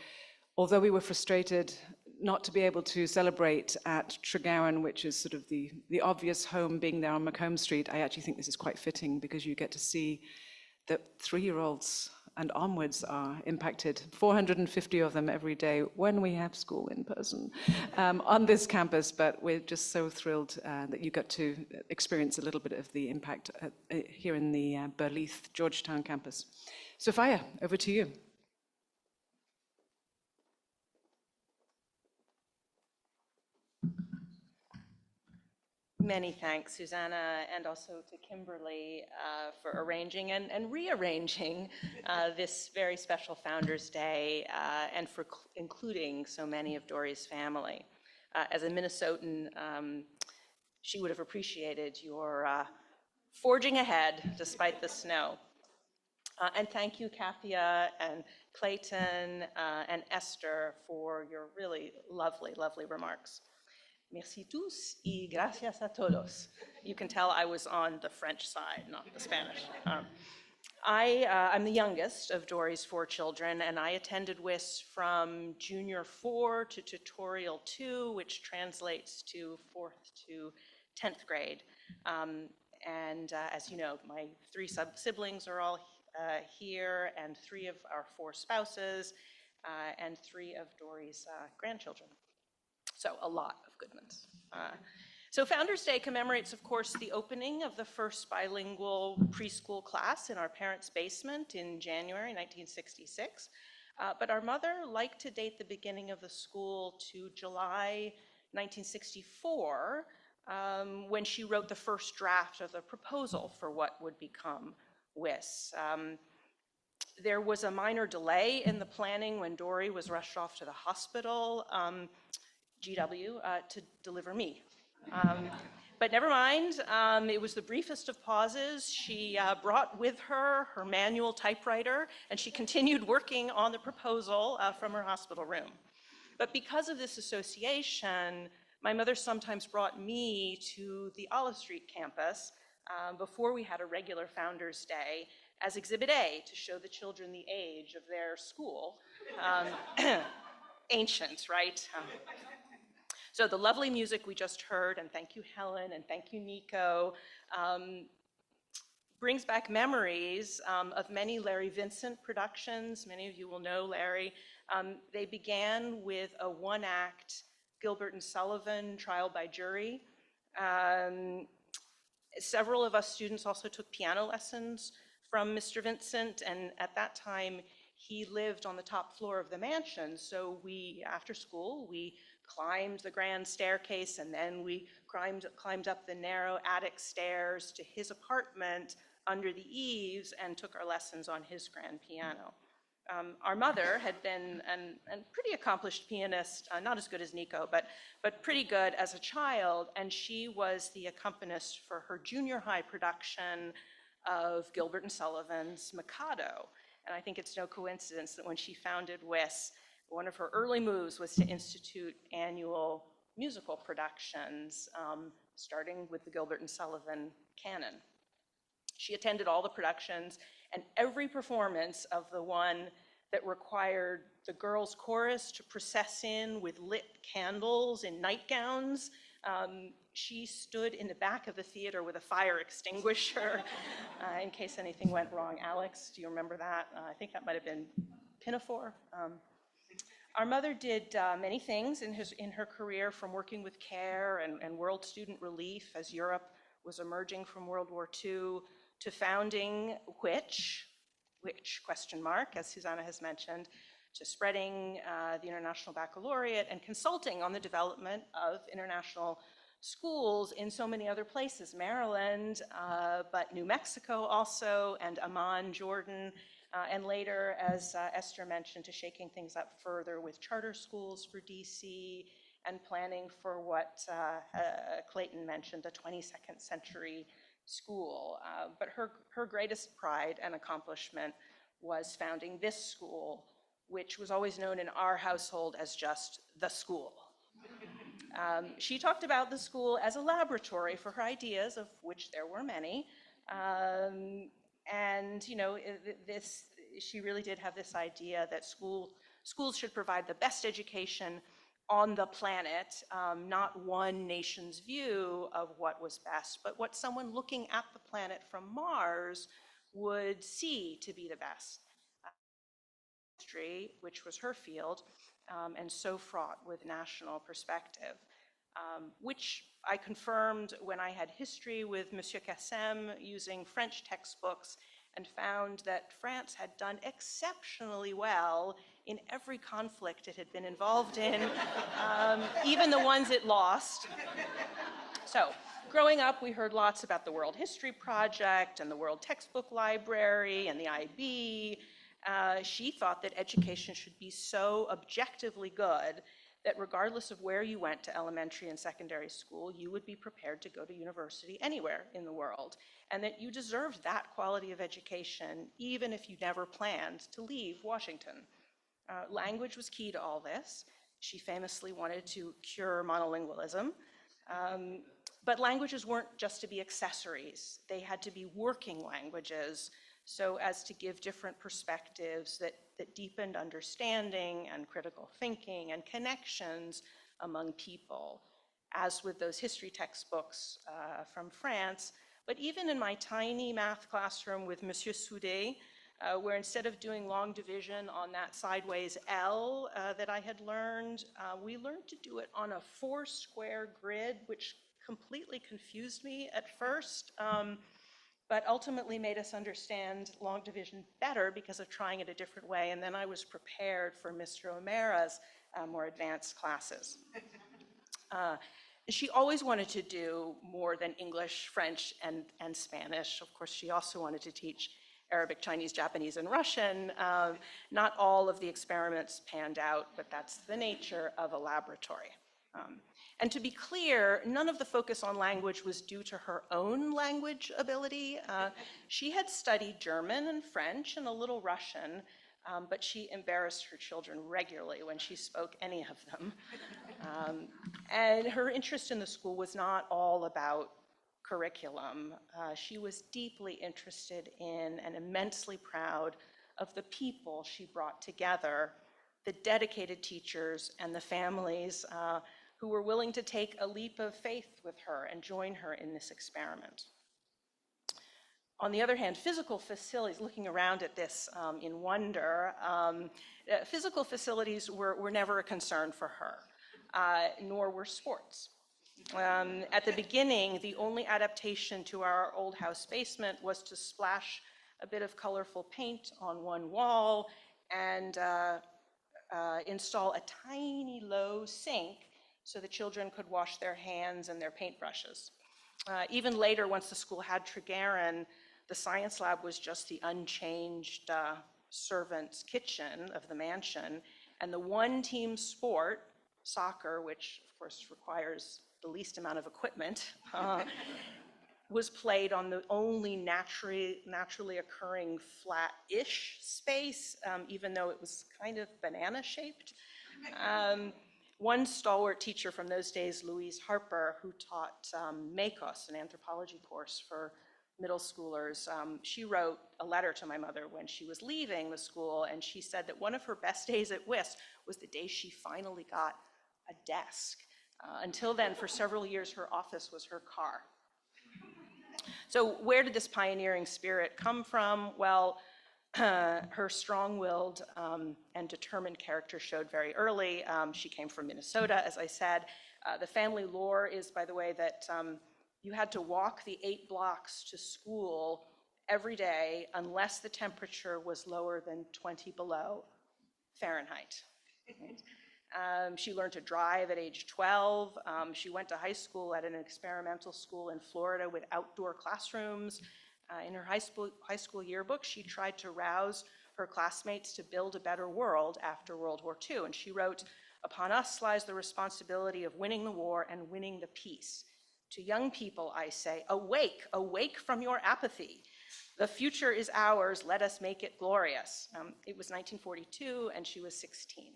although we were frustrated not to be able to celebrate at Tregowan, which is sort of the obvious home being there on Macomb Street, I actually think this is quite fitting because you get to see that 3-year-olds and onwards are impacted, 450 of them every day when we have school in person on this campus, but we're just so thrilled that you got to experience a little bit of the impact here in the Burleith, Georgetown campus. Sophia, over to you. Many thanks, Susanna, and also to Kimberly for arranging and rearranging this very special Founders Day and for including so many of Dory's family. As a Minnesotan, she would have appreciated your forging ahead despite the snow. And thank you, Cathia and Clayton and Esther for your really lovely, lovely remarks. Merci tous y gracias a todos. You can tell I was on the French side, not the Spanish. I'm the youngest of Dory's 4 children, and I attended WIS from junior 4 to tutorial 2, which translates to 4th to 10th grade. As you know, my 3 siblings are all here, and 3 of our 4 spouses, and 3 of Dory's grandchildren. So a lot of Goodmans. So Founders Day commemorates, of course, the opening of the first bilingual preschool class in our parents' basement in January 1966. But our mother liked to date the beginning of the school to July 1964, when she wrote the first draft of the proposal for what would become WIS. There was a minor delay in the planning when Dory was rushed off to the hospital. GW to deliver me. But never mind, it was the briefest of pauses. She brought with her her manual typewriter, and she continued working on the proposal from her hospital room. But because of this association, my mother sometimes brought me to the Olive Street campus before we had a regular Founders Day as Exhibit A to show the children the age of their school. Ancient, right? So the lovely music we just heard, and thank you, Helen, and thank you, Nico, brings back memories of many Larry Vincent productions. Many of you will know Larry. They began with a one-act Gilbert and Sullivan trial by jury. Several of us students also took piano lessons from Mr. Vincent, and at that time, he lived on the top floor of the mansion. So we, after school, we climbed the grand staircase, and then we climbed up the narrow attic stairs to his apartment under the eaves and took our lessons on his grand piano. Our mother had been a pretty accomplished pianist, not as good as Nico, but pretty good as a child, and she was the accompanist for her junior high production of Gilbert and Sullivan's Mikado. And I think it's no coincidence that when she founded WIS, one of her early moves was to institute annual musical productions, starting with the Gilbert and Sullivan canon. She attended all the productions, and every performance of the one that required the girls' chorus to process in with lit candles in nightgowns. She stood in the back of the theater with a fire extinguisher in case anything went wrong. Alex, do you remember that? I think that might have been Pinafore. Our mother did many things in her career, from working with CARE and World Student Relief as Europe was emerging from World War II, to founding which question mark, as Susanna has mentioned, to spreading the International Baccalaureate and consulting on the development of international schools in so many other places, Maryland, but New Mexico also, and Amman, Jordan, and later, as Esther mentioned, to shaking things up further with charter schools for DC and planning for what Clayton mentioned, a 22nd century school. But her greatest pride and accomplishment was founding this school, which was always known in our household as just the school. She talked about the school as a laboratory for her ideas, of which there were many. And you know, she really did have this idea that schools should provide the best education on the planet, not one nation's view of what was best, but what someone looking at the planet from Mars would see to be the best. History, which was her field, and so fraught with national perspective, which I confirmed when I had history with Monsieur Cassem using French textbooks, and found that France had done exceptionally well in every conflict it had been involved in, even the ones it lost. So, growing up, we heard lots about the World History Project and the World Textbook Library and the IB. She thought that education should be so objectively good that regardless of where you went to elementary and secondary school, you would be prepared to go to university anywhere in the world, and that you deserved that quality of education even if you never planned to leave Washington. Language was key to all this. She famously wanted to cure monolingualism. But languages weren't just to be accessories. They had to be working languages, so as to give different perspectives that deepened understanding and critical thinking and connections among people, as with those history textbooks from France. But even in my tiny math classroom with Monsieur Soudet, where instead of doing long division on that sideways L that I had learned, we learned to do it on a 4-square grid, which completely confused me at first, but ultimately made us understand long division better because of trying it a different way. And then I was prepared for Mr. O'Mara's more advanced classes. She always wanted to do more than English, French, and Spanish. Of course, she also wanted to teach Arabic, Chinese, Japanese, and Russian. Not all of the experiments panned out, but that's the nature of a laboratory. And to be clear, none of the focus on language was due to her own language ability. She had studied German and French and a little Russian, but she embarrassed her children regularly when she spoke any of them. And her interest in the school was not all about curriculum. She was deeply interested in and immensely proud of the people she brought together, the dedicated teachers and the families who were willing to take a leap of faith with her and join her in this experiment. On the other hand, physical facilities, looking around at this in wonder, physical facilities were never a concern for her, nor were sports. At the beginning, the only adaptation to our old house basement was to splash a bit of colorful paint on one wall and install a tiny low sink so the children could wash their hands and their paintbrushes. Even later, once the school had Trigarin, the science lab was just the unchanged servant's kitchen of the mansion, and the one team sport, soccer, which of course requires the least amount of equipment, was played on the only naturally occurring flat-ish space, even though it was kind of banana-shaped. One stalwart teacher from those days, Louise Harper, who taught MACOS, an anthropology course for middle schoolers, she wrote a letter to my mother when she was leaving the school, and she said that one of her best days at WIS was the day she finally got a desk. Until then, for several years, her office was her car. So where did this pioneering spirit come from? Well, her strong-willed and determined character showed very early. She came from Minnesota, as I said. The family lore is, by the way, that you had to walk the 8 blocks to school every day unless the temperature was lower than 20 below Fahrenheit. She learned to drive at age 12. She went to high school at an experimental school in Florida with outdoor classrooms. In her high school yearbook, she tried to rouse her classmates to build a better world after World War II. And she wrote, "Upon us lies the responsibility of winning the war and winning the peace. To young people, I say, awake, awake from your apathy. The future is ours, let us make it glorious." It was 1942, and she was 16.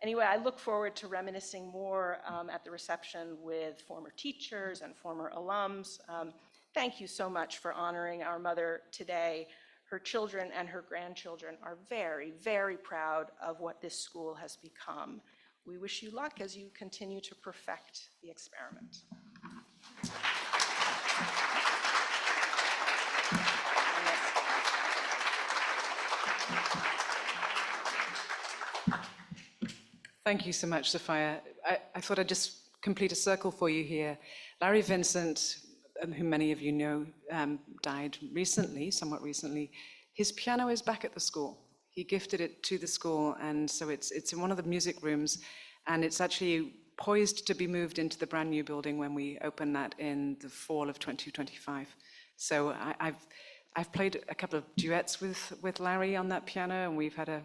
Anyway, I look forward to reminiscing more at the reception with former teachers and former alums. Thank you so much for honoring our mother today. Her children and her grandchildren are very, very proud of what this school has become. We wish you luck as you continue to perfect the experiment. Thank you so much, Sophia. I thought I'd just complete a circle for you here. Larry Vincent, whom many of you know, died recently, somewhat recently. His piano is back at the school. He gifted it to the school, and so it's in one of the music rooms, and it's actually poised to be moved into the brand new building when we open that in the fall of 2025. So I've played a couple of duets with Larry on that piano, and we had a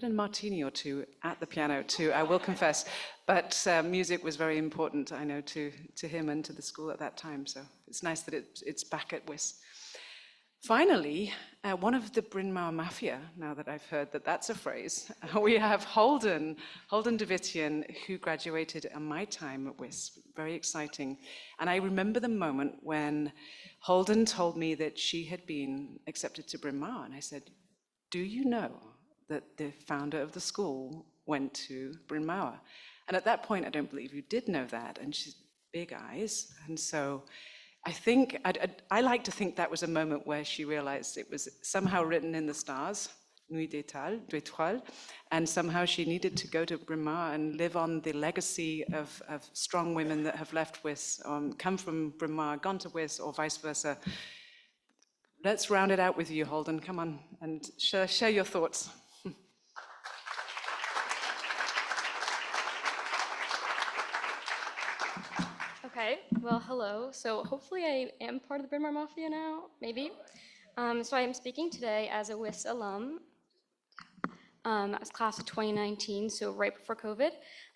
martini or two at the piano too, I will confess. But music was very important, I know, to him and to the school at that time. So it's nice that it's back at WIS. Finally, one of the Bryn Mawr Mafia, now that I've heard that that's a phrase, we have Holden Davidian, who graduated in my time at WIS. Very exciting. And I remember the moment when Holden told me that she had been accepted to Bryn Mawr. And I said, "Do you know that the founder of the school went to Bryn Mawr?" And at that point, I don't believe you did know that. And she's big eyes. And so I think, I like to think that was a moment where she realized it was somehow written in the stars, Nuit d'étoiles, and somehow she needed to go to Bryn Mawr and live on the legacy of strong women that have left WIS, come from Bryn Mawr, gone to WIS, or vice versa. Let's round it out with you, Holden. Come on and share your thoughts. Okay, well, hello. So hopefully I am part of the Bryn Mawr Mafia now, maybe. So I am speaking today as a WIS alum. as class of 2019, so right before COVID,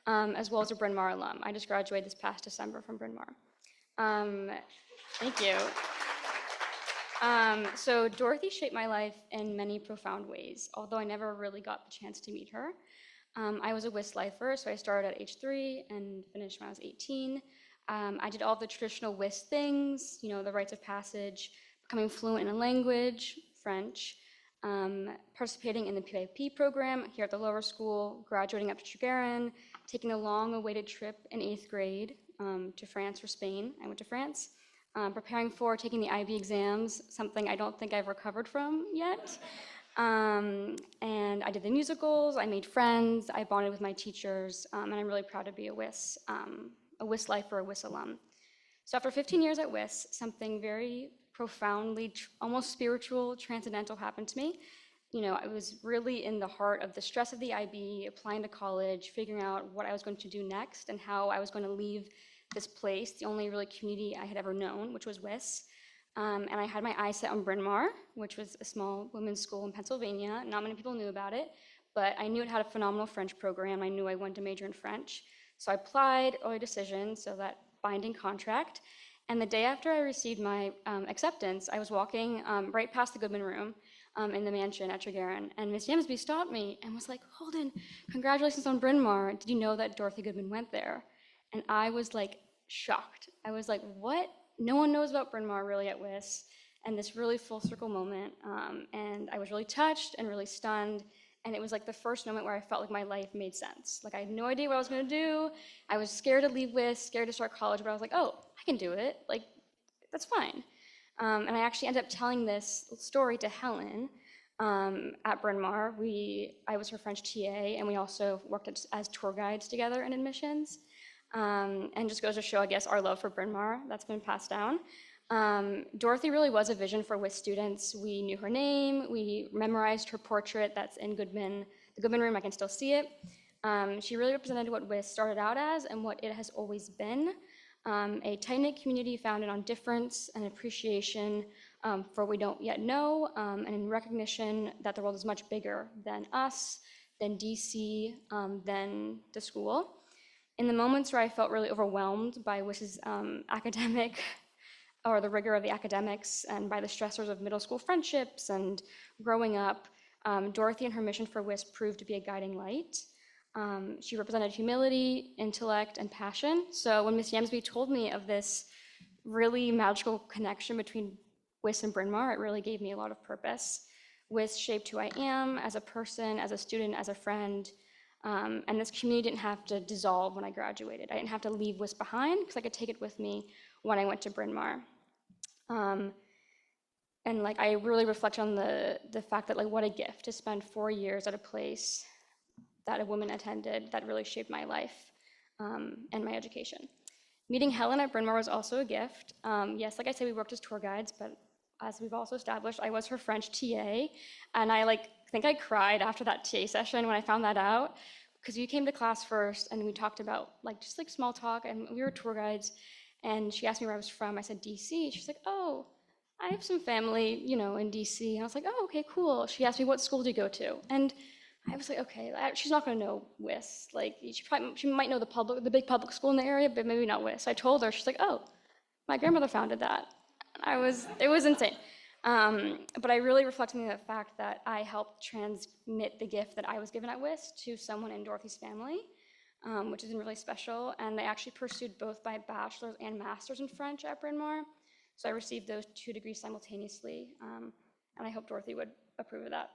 as well as a Bryn Mawr alum. I just graduated this past December from Bryn Mawr. Thank you. So Dorothy shaped my life in many profound ways, although I never really got the chance to meet her. I was a WIS lifer, so I started at age 3 and finished when I was 18. I did all the traditional WIS things, you know, the rites of passage, becoming fluent in a language, French, participating in the PIP program here at the lower school, graduating up to Tregaron, taking a long-awaited trip in 8th grade to France or Spain. I went to France. Preparing for taking the IB exams, something I don't think I've recovered from yet. And I did the musicals, I made friends, I bonded with my teachers, and I'm really proud to be a WIS lifer, a WIS alum. So after 15 years at WIS, something very profoundly, almost spiritual, transcendental happened to me. You know, I was really in the heart of the stress of the IB, applying to college, figuring out what I was going to do next and how I was going to leave this place, the only really community I had ever known, which was WIS. And I had my eyes set on Bryn Mawr, which was a small women's school in Pennsylvania. Not many people knew about it, but I knew it had a phenomenal French program. I knew I wanted to major in French. So I applied, early decision, so that binding contract. And the day after I received my acceptance, I was walking right past the Goodman room in the mansion at Tregaron, and Miss Yamsby stopped me and was like, "Holden, congratulations on Bryn Mawr. Did you know that Dorothy Goodman went there?" And I was like shocked. I was like, what? No one knows about Bryn Mawr really at WIS, and this really full circle moment. And I was really touched and really stunned. And it was like the first moment where I felt like my life made sense. Like I had no idea what I was gonna do. I was scared to leave WIS, scared to start college, but I was like, oh, I can do it. Like, that's fine. And I actually ended up telling this story to Helen at Bryn Mawr. I was her French TA, and we also worked as tour guides together in admissions. And just goes to show, I guess, our love for Bryn Mawr that's been passed down. Dorothy really was a vision for WIS students. We knew her name, we memorized her portrait that's in Goodman, the Goodman room, I can still see it. She really represented what WIS started out as and what it has always been, a tight-knit community founded on difference and appreciation for what we don't yet know, and in recognition that the world is much bigger than us, than DC, than the school. In the moments where I felt really overwhelmed by WIS's academic, or the rigor of the academics, and by the stressors of middle school friendships and growing up, Dorothy and her mission for WIS proved to be a guiding light. She represented humility, intellect, and passion. So when Miss Yamsby told me of this really magical connection between WIS and Bryn Mawr, it really gave me a lot of purpose. WIS shaped who I am as a person, as a student, as a friend. And this community didn't have to dissolve when I graduated. I didn't have to leave WIS behind because I could take it with me when I went to Bryn Mawr. And like I really reflect on the fact that like what a gift to spend 4 years at a place that a woman attended that really shaped my life and my education. Meeting Helen at Bryn Mawr was also a gift. Yes, like I said, we worked as tour guides, but as we've also established, I was her French TA, and I think I cried after that TA session when I found that out, because you came to class first and we talked about just small talk, and we were tour guides, and she asked me where I was from. I said DC. She's like, oh, I have some family, in DC. And I was like, oh, okay, cool. She asked me, what school do you go to? And I was like, okay, she's not going to know WIS. She might know the big public school in the area, but maybe not WIS. So I told her. She's like, oh, my grandmother founded that. It was insane. But I really reflect on the fact that I helped transmit the gift that I was given at WIS to someone in Dorothy's family, which has been really special. And they actually pursued both my bachelor's and master's in French at Bryn Mawr. So I received those 2 degrees simultaneously. And I hope Dorothy would approve of that.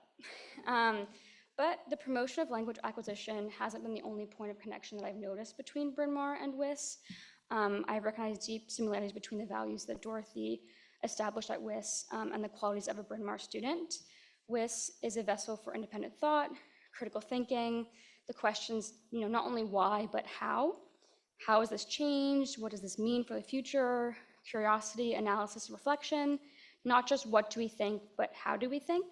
But the promotion of language acquisition hasn't been the only point of connection that I've noticed between Bryn Mawr and WIS. I've recognized deep similarities between the values that Dorothy established at WIS and the qualities of a Bryn Mawr student. WIS is a vessel for independent thought, critical thinking, the questions, not only why, but how. How has this changed? What does this mean for the future? Curiosity, analysis, reflection. Not just what do we think, but how do we think?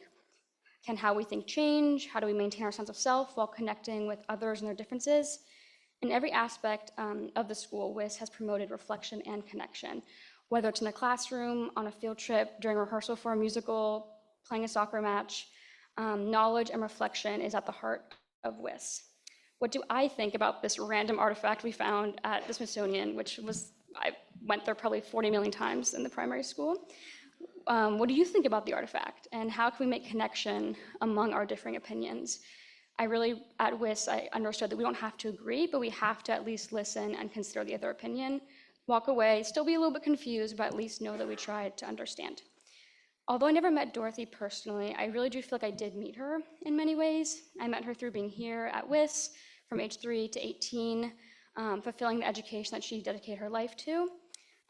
Can how we think change? How do we maintain our sense of self while connecting with others and their differences? In every aspect of the school, WIS has promoted reflection and connection, whether it's in the classroom, on a field trip, during rehearsal for a musical, playing a soccer match. Knowledge and reflection is at the heart of WIS. What do I think about this random artifact we found at the Smithsonian, I went there probably 40 million times in the primary school. What do you think about the artifact, and how can we make connection among our differing opinions? At WIS, I understood that we don't have to agree, but we have to at least listen and consider the other opinion, walk away, still be a little bit confused, but at least know that we tried to understand. Although I never met Dorothy personally, I really do feel like I did meet her in many ways. I met her through being here at WIS from age 3 to 18, fulfilling the education that she dedicated her life to.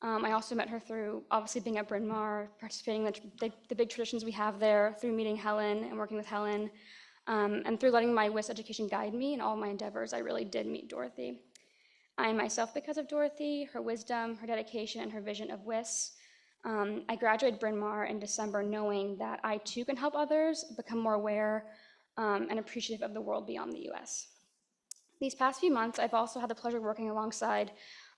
I also met her through obviously being at Bryn Mawr, participating in the big traditions we have there, through meeting Helen and working with Helen, and through letting my WIS education guide me in all my endeavors. I really did meet Dorothy. I myself, because of Dorothy, her wisdom, her dedication, and her vision of WIS, I graduated Bryn Mawr in December knowing that I too can help others become more aware and appreciative of the world beyond the US. These past few months, I've also had the pleasure of working alongside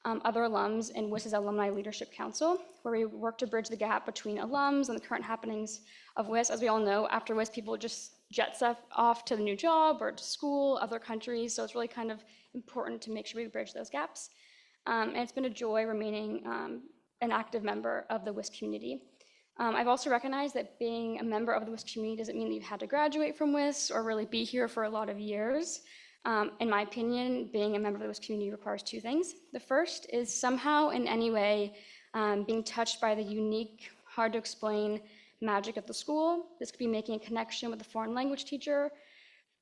other alums in WIS's Alumni Leadership Council, where we work to bridge the gap between alums and the current happenings of WIS. As we all know, after WIS, people just jet off to the new job or to school, other countries, so it's really kind of important to make sure we bridge those gaps. And it's been a joy remaining an active member of the WIS community. I've also recognized that being a member of the WIS community doesn't mean that you had to graduate from WIS or really be here for a lot of years. In my opinion, being a member of the WIS community requires two things. The first is somehow, in any way, being touched by the unique, hard to explain magic of the school. This could be making a connection with a foreign language teacher,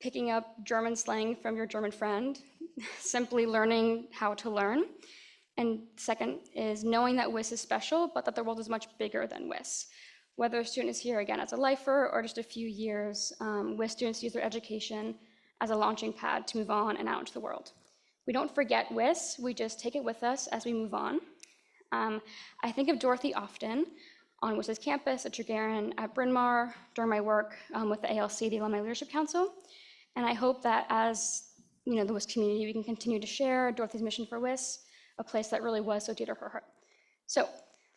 picking up German slang from your German friend, simply learning how to learn. And second is knowing that WIS is special, but that the world is much bigger than WIS. Whether a student is here again as a lifer or just a few years, WIS students use their education as a launching pad to move on and out into the world. We don't forget WIS, we just take it with us as we move on. I think of Dorothy often on WIS's campus, at Tregaron, at Bryn Mawr, during my work with the ALC, the Alumni Leadership Council. And I hope that as the WIS community, we can continue to share Dorothy's mission for WIS, a place that really was so dear to her heart. So,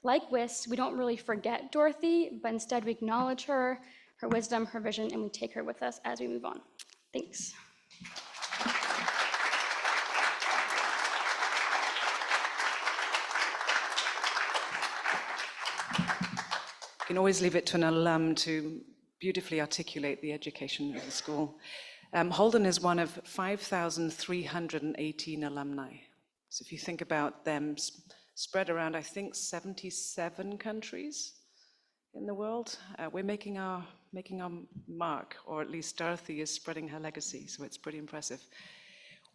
like WIS, we don't really forget Dorothy, but instead we acknowledge her wisdom, her vision, and we take her with us as we move on. Thanks. You can always leave it to an alum to beautifully articulate the education of the school. Holden is one of 5,318 alumni. So if you think about them spread around, I think, 77 countries in the world, we're making our mark, or at least Dorothy is spreading her legacy, so it's pretty impressive.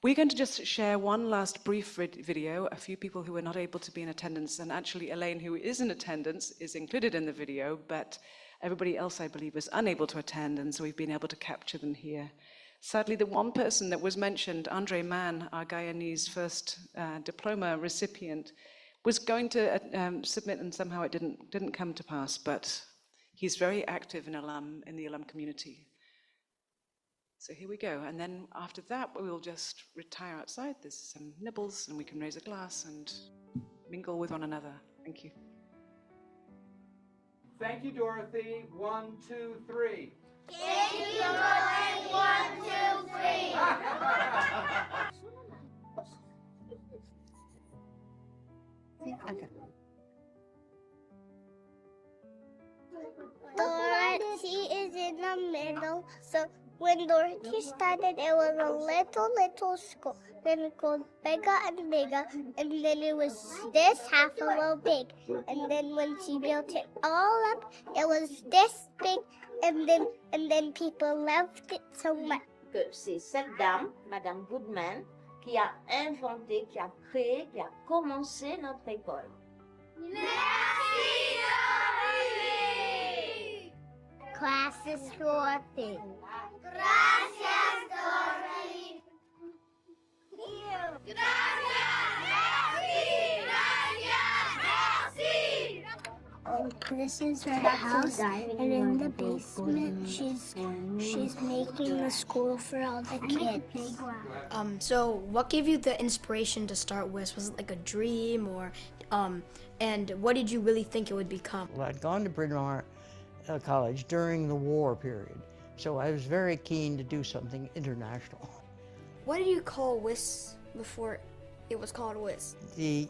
We're going to just share one last brief video, a few people who were not able to be in attendance, and actually Elaine, who is in attendance, is included in the video, but everybody else, I believe, was unable to attend, and so we've been able to capture them here. Sadly, the one person that was mentioned, Andre Mann, our Guyanese first diploma recipient, was going to submit, and somehow it didn't come to pass, but he's very active in the alum community. So here we go, and then after that, we'll just retire outside. There's some nibbles, and we can raise a glass and mingle with one another. Thank you. Thank you, Dorothy. 1, 2, 3. Thank you, Dorothy. 1, 2, 3. Dorothy is in the middle, so when Dorothy started, it was a little school. Then it got bigger and bigger, and then it was this half a little big. And then when she built it all up, it was this big, and then people loved it so much. C'est cette dame, Madame Goodman, qui a inventé, qui a créé, qui a commencé notre école. Merci, Dorothy! Class is Dorothy. Gracias, Dorothy! This is her house, and in the basement, she's making the school for all the kids. So what gave you the inspiration to start WIS? Was it like a dream, or and what did you really think it would become? Well, I'd gone to Bryn Mawr College during the war period, So I was very keen to do something international. What did you call WIS before it was called WIS? The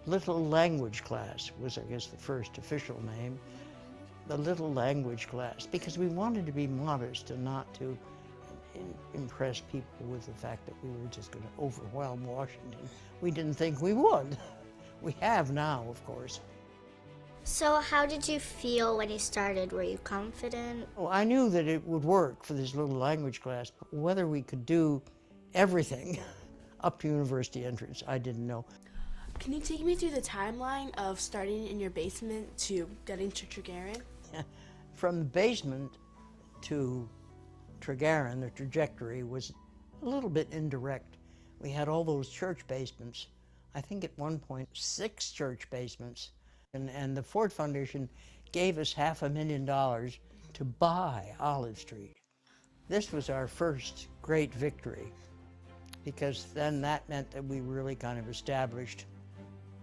Little Language Class was, I guess, the first official name. The Little Language Class, because we wanted to be modest and not to impress people with the fact that we were just going to overwhelm Washington. We didn't think we would. We have now, of course. So how did you feel when you started? Were you confident? Well, I knew that it would work for this little language class, but whether we could do everything up to university entrance, I didn't know. Can you take me through the timeline of starting in your basement to getting to Tregaron? From the basement to Tregaron, the trajectory was a little bit indirect. We had all those church basements. I think at one point 6 church basements. And the Ford Foundation gave us $500,000 to buy Olive Street. This was our first great victory, because then that meant that we really kind of established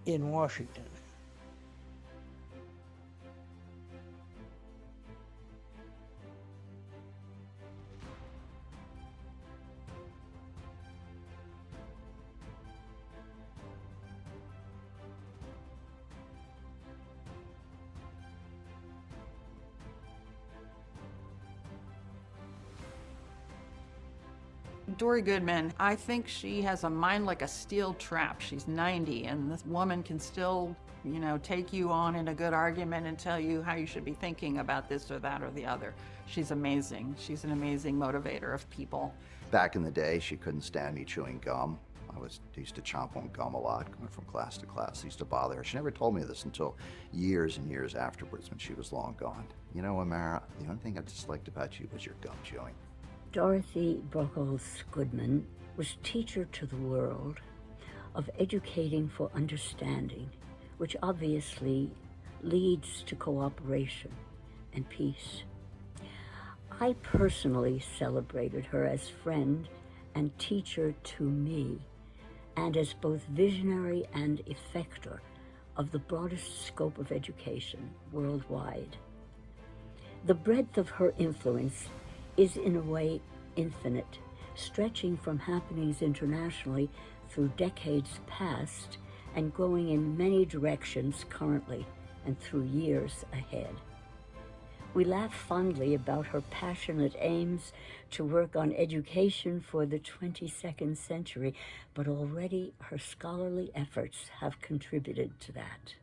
in Washington. Dory Goodman, I think she has a mind like a steel trap. She's 90, and this woman can still, you know, take you on in a good argument and tell you how you should be thinking about this or that or the other. She's amazing. She's an amazing motivator of people. Back in the day, she couldn't stand me chewing gum. I used to chomp on gum a lot, going from class to class. It used to bother her. She never told me this until years and years afterwards when she was long gone. You know, Amara, the only thing I disliked about you was your gum chewing. Dorothy Brockles Goodman was teacher to the world, of educating for understanding, which obviously leads to cooperation and peace. I personally celebrated her as friend and teacher to me, and as both visionary and effector of the broadest scope of education worldwide. The breadth of her influence is in a way infinite, stretching from happenings internationally through decades past and going in many directions currently and through years ahead. We laugh fondly about her passionate aims to work on education for the 22nd century, but already her scholarly efforts have contributed to that.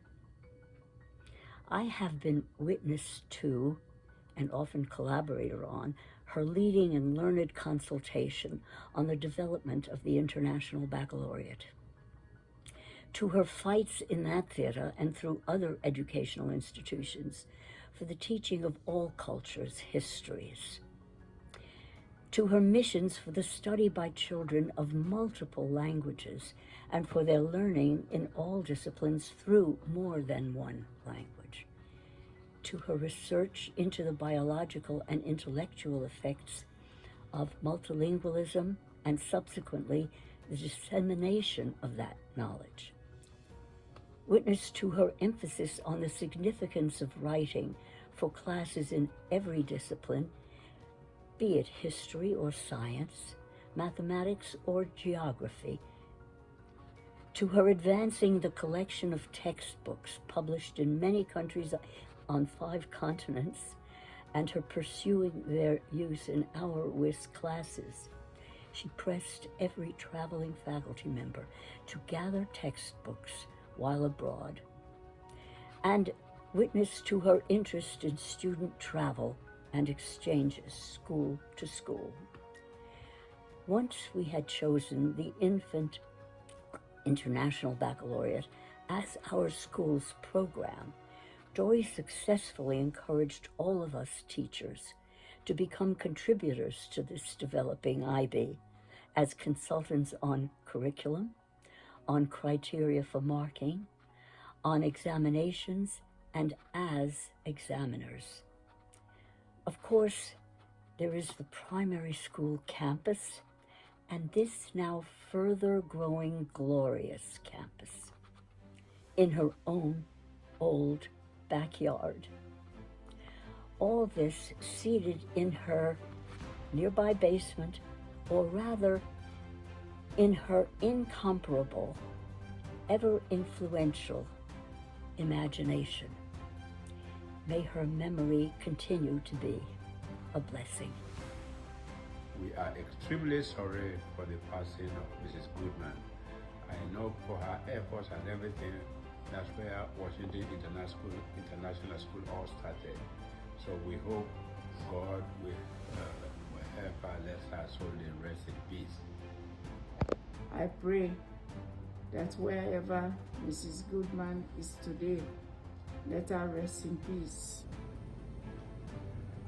I have been witness to, and often collaborator on, her leading and learned consultation on the development of the International Baccalaureate. To her fights in that theater and through other educational institutions for the teaching of all cultures' histories. To her missions for the study by children of multiple languages and for their learning in all disciplines through more than one language. To her research into the biological and intellectual effects of multilingualism and subsequently the dissemination of that knowledge. Witness to her emphasis on the significance of writing for classes in every discipline, be it history or science, mathematics or geography. To her advancing the collection of textbooks published in many countries on 5 continents, and her pursuing their use in our WIS classes. She pressed every traveling faculty member to gather textbooks while abroad, and witness to her interest in student travel and exchanges, school to school. Once we had chosen the infant International Baccalaureate as our school's program, Dory successfully encouraged all of us teachers to become contributors to this developing IB as consultants on curriculum, on criteria for marking, on examinations, and as examiners. Of course, there is the primary school campus, and this now further growing glorious campus in her own old backyard. All this seated in her nearby basement, or rather, in her incomparable, ever-influential imagination. May her memory continue to be a blessing. We are extremely sorry for the passing of Mrs. Goodman. I know for her efforts and everything, that's where Washington International School all started. So we hope God will help her, let her soul rest in peace. I pray that wherever Mrs. Goodman is today, let her rest in peace.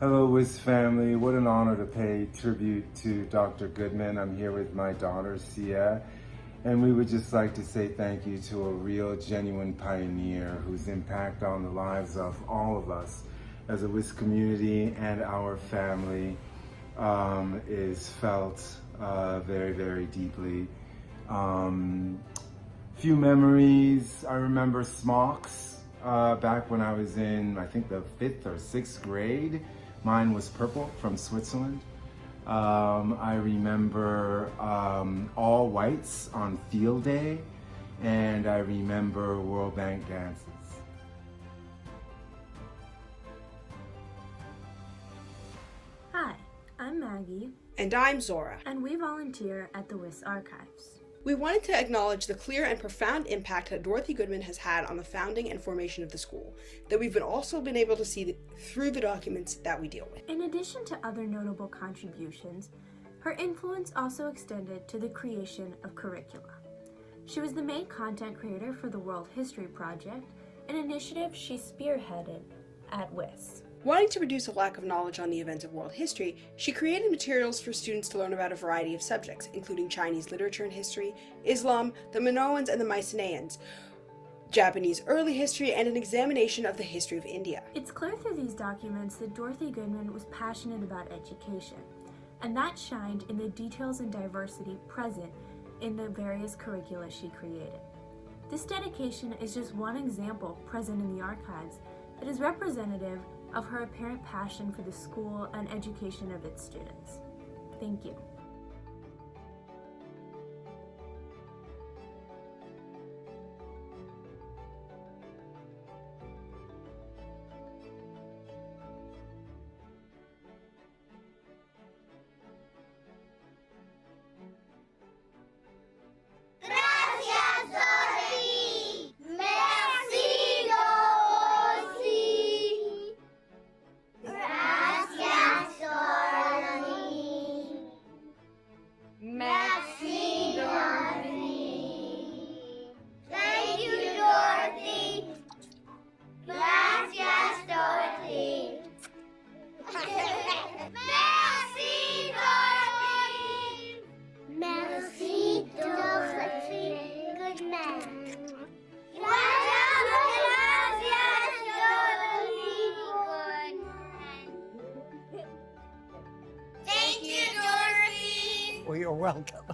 Hello, WIS family. What an honor to pay tribute to Dr. Goodman. I'm here with my daughter, Sia, and we would just like to say thank you to a real, genuine pioneer whose impact on the lives of all of us as a WIS community and our family is felt very, very deeply. Few memories. I remember smocks back when I was in, I think, the 5th or 6th grade. Mine was purple from Switzerland. I remember all whites on field day, and I remember World Bank dances. Hi, I'm Maggie. And I'm Zora. And we volunteer at the WIS Archives. We wanted to acknowledge the clear and profound impact that Dorothy Goodman has had on the founding and formation of the school, that we've also been able to see through the documents that we deal with. In addition to other notable contributions, her influence also extended to the creation of curricula. She was the main content creator for the World History Project, an initiative she spearheaded at WIS. Wanting to reduce a lack of knowledge on the events of world history, she created materials for students to learn about a variety of subjects, including Chinese literature and history, Islam, the Minoans and the Mycenaeans, Japanese early history, and an examination of the history of India. It's clear through these documents that Dorothy Goodman was passionate about education, and that shined in the details and diversity present in the various curricula she created. This dedication is just one example present in the archives that is representative of her apparent passion for the school and education of its students. Thank you. Gracias, Dorothy. Merci, Dorothy. Gracias, Dorothy. Merci, Dorothy. Thank you, Dorothy. Gracias, Dorothy. Merci, Dorothy. Merci, Dorothy. Goodman. Gracias, Dorothy. Thank you, Dorothy. Well, you're welcome.